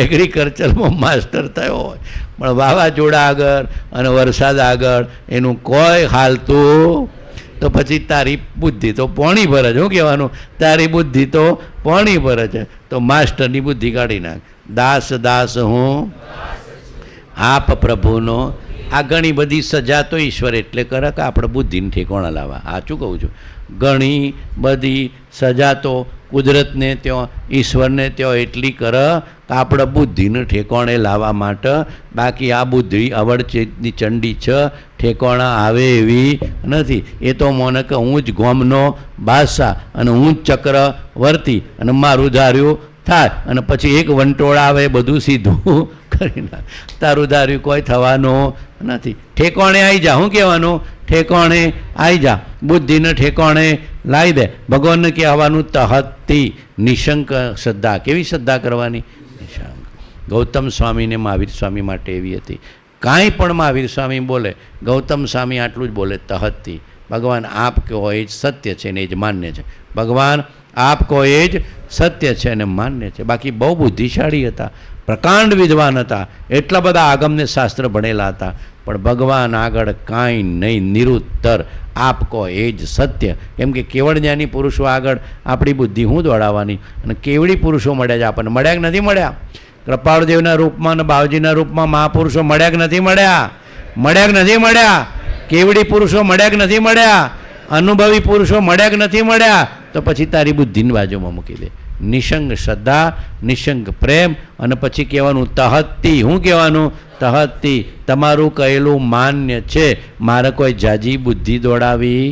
એગ્રીકલ્ચરમાં માસ્ટર થયો હોય પણ વાવાઝોડા આગળ અને વરસાદ આગળ એનું કોઈ હાલતું તો પછી તારી બુદ્ધિ તો પોણી ભરે છે. શું કહેવાનું? તારી બુદ્ધિ તો પોણી ભરે છે. તો માસ્ટરની બુદ્ધિ કાઢી નાખ. દાસ દાસ હું આપ પ્રભુનો. આ ઘણી બધી સજા તો ઈશ્વર એટલે કરે કે આપણે બુદ્ધિને ઠેકોણા લાવવા. સાચું કહું છું. ઘણી બધી સજા તો કુદરતને ત્યાં, ઈશ્વરને ત્યાં એટલી કરે કે આપણે બુદ્ધિને ઠેકોણે લાવવા માટે. બાકી આ બુદ્ધિ અવળચેતની ચંડી છે, ઠેકોણા આવે એવી નથી. એ તો મને કે હું જ ગોમનો બાદશાહ અને હું જ ચક્રવર્તી અને મારું ધાર્યું થાય, અને પછી એક વંટોળ આવે બધું સીધું કરી નાખ. તારું ધાર્યું કોઈ થવાનું નથી. ઠેકોણે આવી જા. શું કહેવાનું? ઠેકોણે આવી જા. બુદ્ધિને ઠેકોણે લાવી દે. ભગવાનને કહેવાનું તહતી નિશંક શ્રદ્ધા. કેવી શ્રદ્ધા કરવાની? નિશંક. ગૌતમ સ્વામીને મહાવીર સ્વામી માટે એવી હતી. કાંઈ પણ મહાવીર સ્વામી બોલે, ગૌતમ સ્વામી આટલું જ બોલે, તહતી. ભગવાન આપ કહો એ જ સત્ય છે ને એ જ માન્ય છે. ભગવાન આપ કહો એ જ સત્ય છે અને માન્ય છે. બાકી બહુ બુદ્ધિશાળી હતા, પ્રકાંડ વિદ્વાન હતા, એટલા બધા આગમને શાસ્ત્ર ભણેલા હતા, પણ ભગવાન આગળ કાંઈ નહીં, નિરુત્તર. આપ કહો એ જ સત્ય. કેમ કે કેવળ જ્ઞાની પુરુષો આગળ આપણી બુદ્ધિ હું દોડાવવાની? અને કેવડી પુરુષો મળ્યા છે આપણને. મળ્યા કે નથી મળ્યા? કૃપાળદેવના રૂપમાં અને બાવજીના રૂપમાં મહાપુરુષો મળ્યા કે નથી મળ્યા? મળ્યા કે નથી મળ્યા? કેવડી પુરુષો મળ્યા કે નથી મળ્યા? અનુભવી પુરુષો મળ્યા કે નથી મળ્યા? તો પછી તારી બુદ્ધિની બાજુમાં મૂકી દે. નિશંક શ્રદ્ધા, નિશંક પ્રેમ, અને પછી કહેવાનું તહતી. શું કહેવાનું? તહતી તમારું કહેલું માન્ય છે, મારે કોઈ જાજી બુદ્ધિ દોડાવી.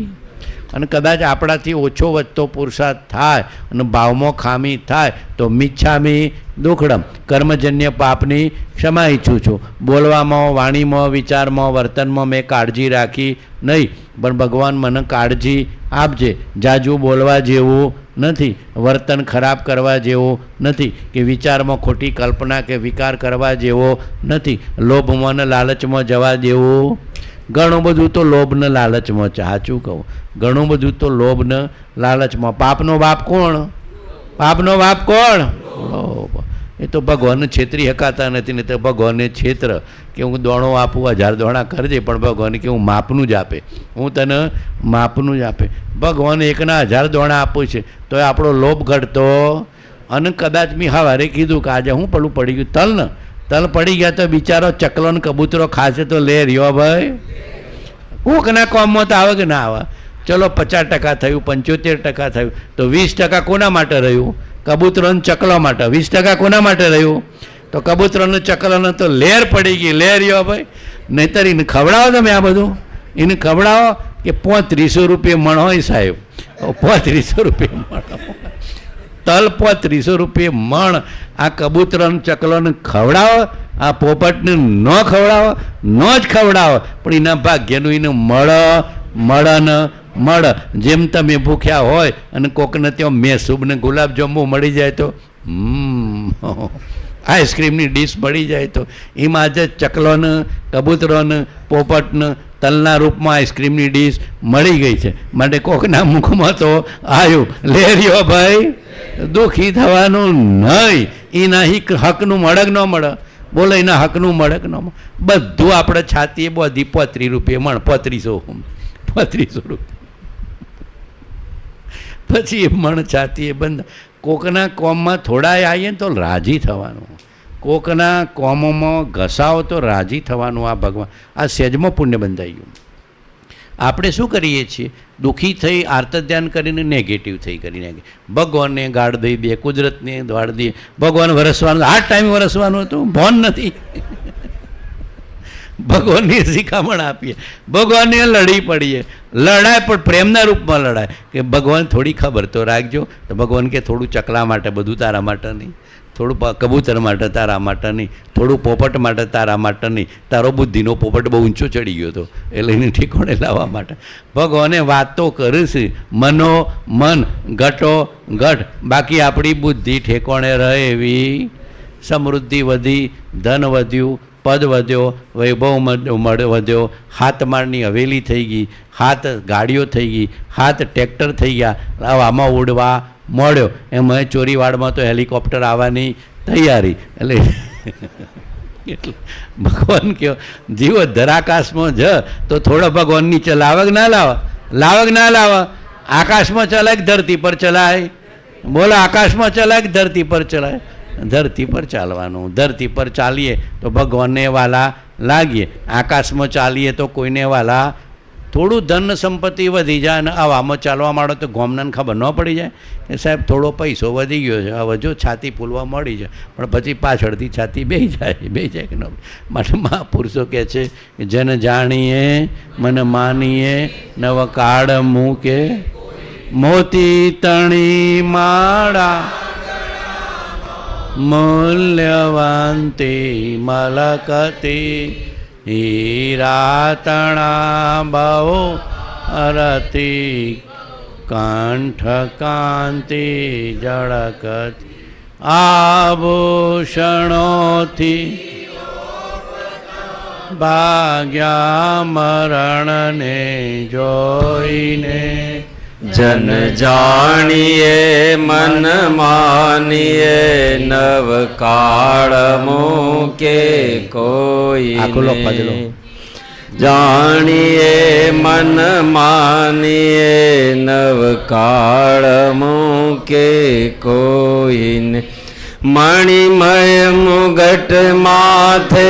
અને કદાચ આપણાથી ઓછો વધતો પુરુષાર્થ થાય અને ભાવમાં ખામી થાય તો મિચ્છામી દુઃખડમ, કર્મજન્ય પાપની ક્ષમા ઈચ્છું છું. બોલવામાં, વાણીમાં, વિચારમાં, વર્તનમાં મેં કાળજી રાખી નહીં, પણ ભગવાન મને કાળજી આપજે. જાજુ બોલવા જેવું નથી, વર્તન ખરાબ કરવા જેવું નથી, કે વિચારમાં ખોટી કલ્પના કે વિકાર કરવા જેવો નથી, લોભમાં ને લાલચમાં જવા દેવું. ઘણું બધું તો લોભ ને લાલચમાં છે, સાચું કહું, ઘણું બધું તો લોભ ને લાલચમાં. પાપનો બાપ કોણ? પાપનો બાપ કોણ? લોભ. એ તો ભગવાનને છેતરી હકાતા નથી, ને તો ભગવાનને છેતર કે હું દોણો આપું 1000 દોણા કરજે, પણ ભગવાન કે હું માપનું જ આપે, હું તને માપનું જ આપે. ભગવાન એકના 1000 દોણા આપું છે તો એ આપણો લોભ ઘટતો. અને કદાચ મેં સવારે કીધું કે આજે હું પેલું પડી ગયું તલ ને, તલ પડી ગયા તો બિચારો ચકલો ને કબૂતરો ખાશે તો લે રહ્યો ભાઈ. કોકના કોમમાં તો આવે કે ના આવે. ચલો 50% થયું, 75% થયું, તો 20% કોના માટે રહ્યું? કબૂતરો ચકલો માટે. 20% કોના માટે રહ્યું? તો કબૂતરોને ચકલોને તો લેર પડી ગઈ, લે રહ્યો ભાઈ. નહીંતર એને ખવડાવો તમે આ બધું, એને ખવડાવો કે 3500 રૂપિયા મણ હોય સાહેબ, 3500 રૂપિયા મણ તલ, 3500 રૂપિયા મણ. આ કબૂતરોને ચકલોને ખવડાવો, આ પોપટને ન ખવડાવો, ન જ ખવડાવો, પણ એના ભાગ્યનું એને મળે ને મળે. જેમ તમે ભૂખ્યા હોય અને કોકને ત્યાં મેસૂબ ને ગુલાબજાંબુ મળી જાય તો આઈસ્ક્રીમની ડીશ મળી જાય તો એમાં આજે ચકલોને, કબૂતરોને, પોપટને તલના રૂપમાં આઈસ્ક્રીમની ડીશ મળી ગઈ છે. માટે કોકના મુખમાં તો આવ્યું, લે રહ્યો ભાઈ, દુઃખી થવાનું નહીં. એના હકનું મળે કે ન મળે? બોલો, એના હકનું મળે કે ન મળે? બધું આપણે છાતીએ બધી 35 રૂપિયા મણ, 3500 રૂપિયા પછી એ મણ છાતીએ બંધ. કોકના કોમમાં થોડા આવીએ ને તો રાજી થવાનું, કોકના કોમોમાં ઘસાવો તો રાજી થવાનું. આ ભગવાન, આ સહેજમાં પુણ્ય બંધાઈ ગયું. આપણે શું કરીએ છીએ? દુઃખી થઈ આર્ત ધ્યાન કરીને નેગેટિવ થઈ કરીને ભગવાનને ગાળ દઈ દઈએ, કુદરતને ગાળ દઈએ. ભગવાન વરસવાનું, આ ટાઈમ વરસવાનું હતું, ભોન નથી. ભગવાનની શિખામણ આપીએ, ભગવાનને લડી પડીએ. લડાય પણ પ્રેમના રૂપમાં લડાય, કે ભગવાન થોડી ખબર તો રાખજો. તો ભગવાન કે થોડું ચકલા માટે બધું તારા માટે નહીં, થોડું કબૂતર માટે તારા માટે નહીં, થોડું પોપટ માટે તારા માટે નહીં. તારો બુદ્ધિનો પોપટ બહુ ઊંચો ચડી ગયો હતો, એટલે એને ઠેકોણે લાવવા માટે ભગવાને વાતો કરે છે. મનો મન, ઘટો ઘટ, બાકી આપણી બુદ્ધિ ઠેકોણે રહે એવી. સમૃદ્ધિ વધી, ધન વધ્યું, પદ વધ્યો, વૈભવ વધ્યો, હાથમાળની હવેલી થઈ ગઈ, હાથ ગાડીઓ થઈ ગઈ, હાથ ટ્રેક્ટર થઈ ગયા, આમાં ઉડવા મળ્યો. એમાં ચોરીવાડમાં તો હેલિકોપ્ટર આવવાની તૈયારી. એટલે ભગવાન કહો જીવો ધરાકાશમાં જ તો થોડો ભગવાન નીચે લાવે કે ના લાવે? લાવે કે ના લાવે? આકાશમાં ચલાય કે ધરતી પર ચલાય? બોલો, આકાશમાં ચલાય કે ધરતી પર ચલાય? ધરતી પર ચાલવાનું. ધરતી પર ચાલીએ તો ભગવાનને વાલા લાગીએ, આકાશમાં ચાલીએ તો કોઈને વાલા. થોડું ધન સંપત્તિ વધી જાય અને આવામાં ચાલવા માંડો તો ગોમનાને ખબર ન પડી જાય કે સાહેબ થોડો પૈસો વધી ગયો છે, હવે જો છાતી ફૂલવા મળી જાય, પણ પછી પાછળથી છાતી બેહી જાય કે ન. માટે મહાપુરુષો કહે છે કે જન જાણીએ મન માનીએ નવ કાળ મૂકે, મોતી તણી માળા મૂલ્યવાંતી મલકતી, હીરા તણા બહુ અરતી, કંઠ કાંતિ જળકતી, આભૂષણોથી ભાગ્યા મરણને જોઈને. જન જાણીએ મન માનીએ નવ કાળ મૂકે કોઈ. જાણીએ મન માનીએ નવ કાળ મૂકે કોઈને. મણિમય મુગટ માથે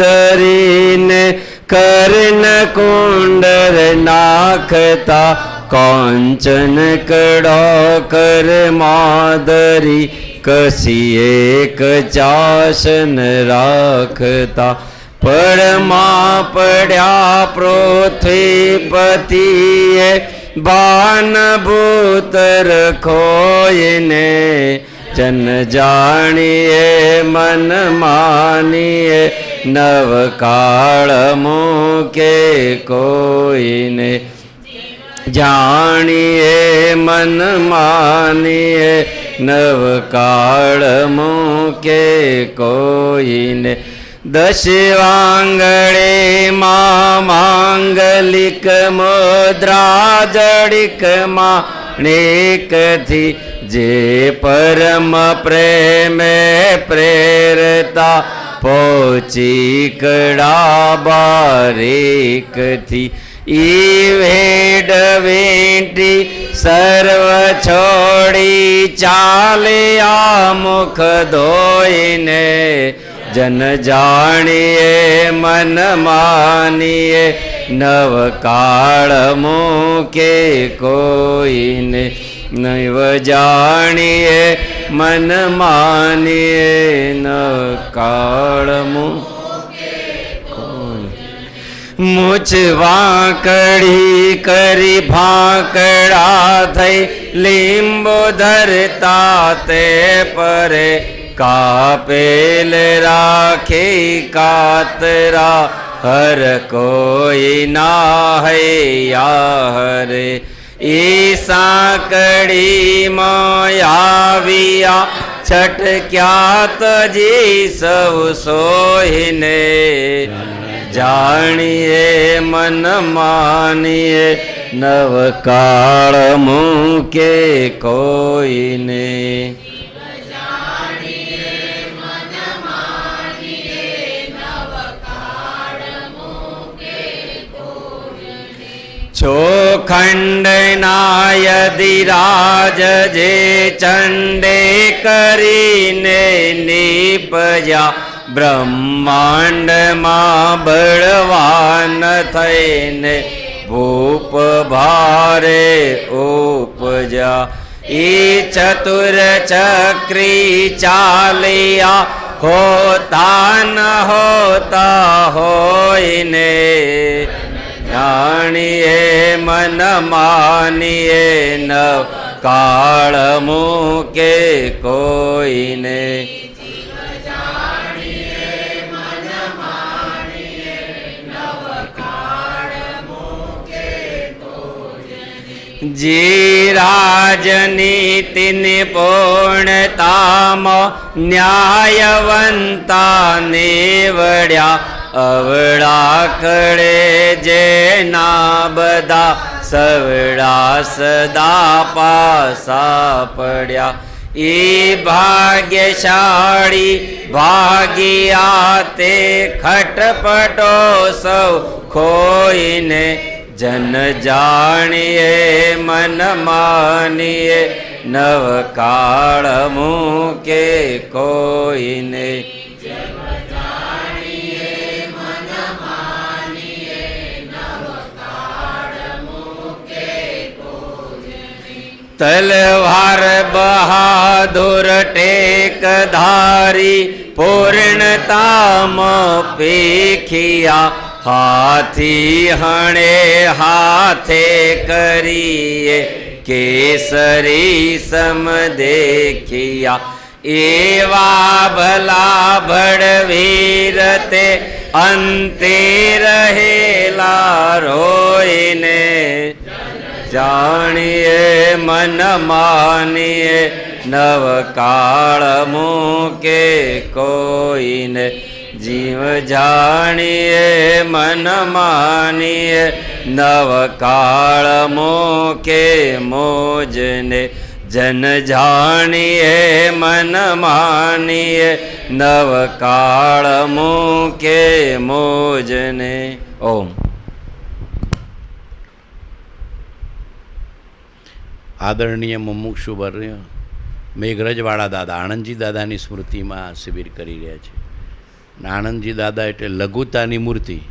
ધરીને કર્ણ કુંડર નાખતા, કાંચન કડો કર માદરી કસી એક ચાસન રાખતા, પડમાં પડ્યા પૃથ્વીપતિએ ભાન ભૂત રખોઈને જન જાણીએ મન માનીએ નવકાળ મૂકે કોઈને જાણીએ મન માનીએ નવકાળ મૂકે કોઈને દશ વાંગળે માંગલિક મુદ્રા જડિક માણેકથી જે પરમ પ્રેમે પ્રેરતા પહોંચી કડા બારીકથી ઈ વેડ વેટી સર્વ છોડી ચાલે આ મુખ ધોઈને જન જાણીએ મન માનીએ નવકાળ મૂકે કોઈને નૈવ જાણીએ મન માનીએ નવકાળ મૂકે મૂછ વાંકડી કરી ભાંકડા થઈ લીંબો ધરતા તે પરે કાપેલ રાખી કાતરા હર કોઈ ના હૈયા હરે ઈ સાંકડી આવ્યા છટક્યા તજી સૌ સોઈને જાણીએ મન માનીએ નવકાળ મૂકે કોઈને ચોખંડ નાયધિરાજ જે ચંડે કરીને નીપજ્યા બ્રહ્માંડમાં બળવાન થઈને ભૂપ ભારે ઉપજા ઈ ચતુર ચક્રી ચાલ્યા હોતા ન હોતા હોઈને જાણીએ મન માનીએ નવ કાળ મૂકે કોઈને જી રાજનીતિ નિપુણતામાં ન્યાયવંતા નીવડ્યા અવળા કળે જેના બધા સવડા સદા પાસા પડ્યા ઈ ભાગ્યશાળી ભાગ્યા તે ખટપટો સૌ ખોઈને જન જાણીએ મન માનીએ નવકાળ મૂકે કોઈને તલવાર બહાદુર ટેક ધારી પૂર્ણતામાં પીખિયા હાથી હણે હાથે કરીએ કેસરી સમ દેખિયા એવા ભલા ભડવીર તે અંતે રહેલા રોઈને જાણીએ મન માનીએ નવકાળ મૂકે કોઈને જીવ જાણીએ મન માનીએ નવકાળ મૂકે મોજને જન જાણીએ મન માનીએ નવકાળ મૂકે મોજને. ઓમ. આદરણીય મુમુક્ષુવર્ય મેઘરજવાળા દાદા આણંદજી દાદાની સ્મૃતિમાં શિબિર કરી રહ્યા છે. આણંદજી દાદા એટલે લઘુતાની મૂર્તિ,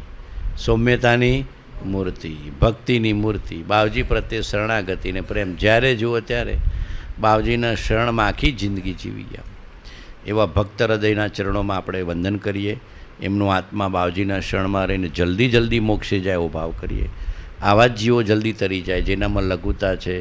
સૌમ્યતાની મૂર્તિ, ભક્તિની મૂર્તિ, બાવજી પ્રત્યે શરણાગતિને પ્રેમ. જ્યારે જુઓ ત્યારે બાવજીના શરણમાં આખી જિંદગી જીવી ગયા એવા ભક્ત હૃદયના ચરણોમાં આપણે વંદન કરીએ. એમનો આત્મા બાવજીના શરણમાં રહીને જલ્દી મોક્ષે જાય એવો ભાવ કરીએ. આવા જ જીવો જલ્દી તરી જાય, જેનામાં લઘુતા છે,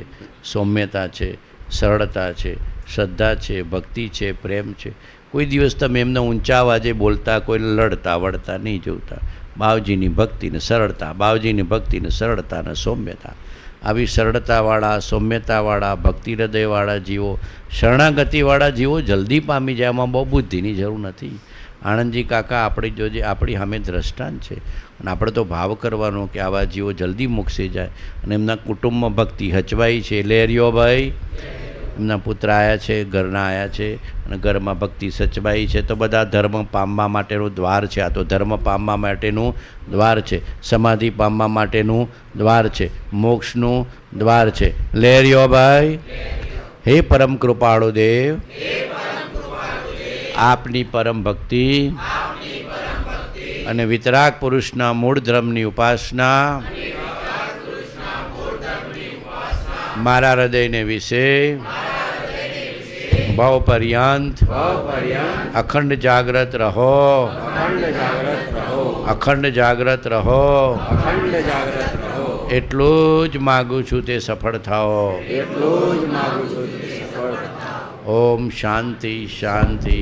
સૌમ્યતા છે, સરળતા છે, શ્રદ્ધા છે, ભક્તિ છે, પ્રેમ છે. કોઈ દિવસ તમે એમને ઊંચા અવાજે બોલતા, કોઈ લડતા વળતા નહીં જોતા. બાવજીની ભક્તિને સરળતા, બાવજીની ભક્તિને સરળતા અને સૌમ્યતા. આવી સરળતાવાળા, સૌમ્યતાવાળા, ભક્તિ હૃદયવાળા જીવો, શરણાગતિવાળા જીવો જલ્દી પામી જાય. એમાં બહુ બુદ્ધિની જરૂર નથી. આણંદજી કાકા આપણી જોજે, આપણી સામે દ્રષ્ટાંત છે. અને આપણે તો ભાવ કરવાનો કે આવા જીવો જલ્દી મોક્ષે જાય. અને એમના કુટુંબમાં ભક્તિ હચવાઈ છે. લેરિયો ભાઈ, એમના પુત્ર આવ્યા છે, ઘરના આવ્યા છે, અને ઘરમાં ભક્તિ સચવાઈ છે. તો બધા ધર્મ પામવા માટેનું દ્વાર છે. આ તો ધર્મ પામવા માટેનું દ્વાર છે, સમાધિ પામવા માટેનું દ્વાર છે, મોક્ષનું દ્વાર છે. લેરિયો ભાઈ, હે પરમ કૃપાળુ દેવ, આપની પરમ ભક્તિ અને વિતરાગ પુરુષના મૂળ ધર્મની ઉપાસના મારા હૃદયને વિશે ભાવ પર્યંત અખંડ જાગ્રત રહો, અખંડ જાગ્રત રહો. એટલું જ માગું છું તે સફળ થાઓ. ઓમ શાંતિ શાંતિ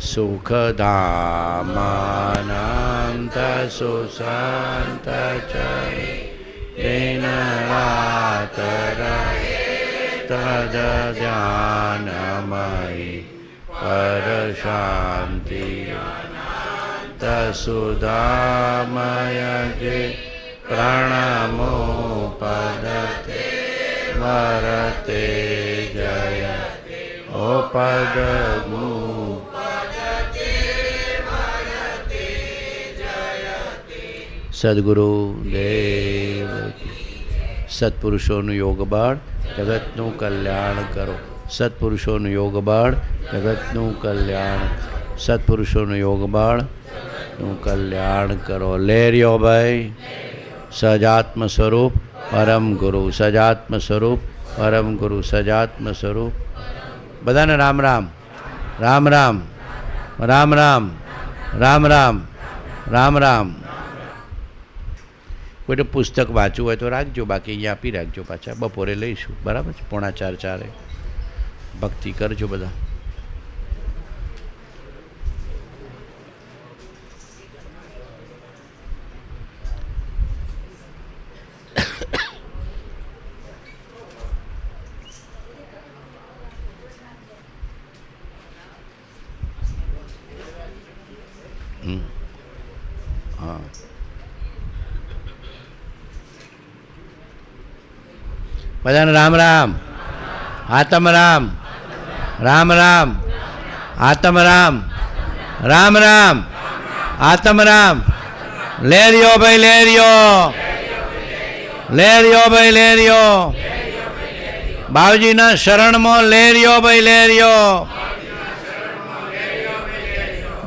સુખધામાનંત સુશાંત તદ્ધ્યાનમયી પરશાંતિ તસુધામય પ્રણમો પદતે વરતે જય ઓ પદમુ. સદગુરુ દેવ, સત્પુરુષોનું યોગ બળ જગતનું કલ્યાણ કરો. સત્પુરુષોનું યોગ બળ જગતનું કલ્યાણ, સત્પુરુષોનું યોગ બળનું કલ્યાણ કરો. લેરિયો ભાઈ, સજાત્મ સ્વરૂપ પરમ ગુરુ, સજાત્મ સ્વરૂપ પરમ ગુરુ, સજાત્મ સ્વરૂપ. બધાને રામ રામ, રામ રામ, રામ રામ, રામ રામ, રામ રામ. કોઈને પુસ્તક વાંચવું હોય તો રાખજો, બાકી અહીંયા આપી રાખજો. પાછા બપોરે લઈશું, બરાબર છે? 3:45 ભક્તિ કરજો બધા. હા, બધાને રામ રામ, આતમ રામ, રામ રામ, આતમ રામ, રામ રામ, આતમ રામ. લેરિયો ભાઈ, લેરિયો, લેરિયો ભાઈ, લેરિયો. બાવજીના શરણમાં લેરિયો ભાઈ, લેરિયો.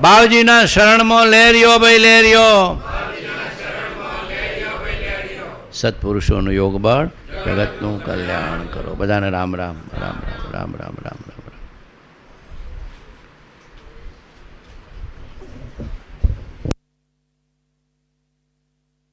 બાવજીના શરણમાં લેરિયો ભાઈ, લેરિયો. સત્પુરુષોનું યોગ બળ જગતનું કલ્યાણ કરો. બધાને રામ રામ, રામ રામ, રામ રામ, રામ.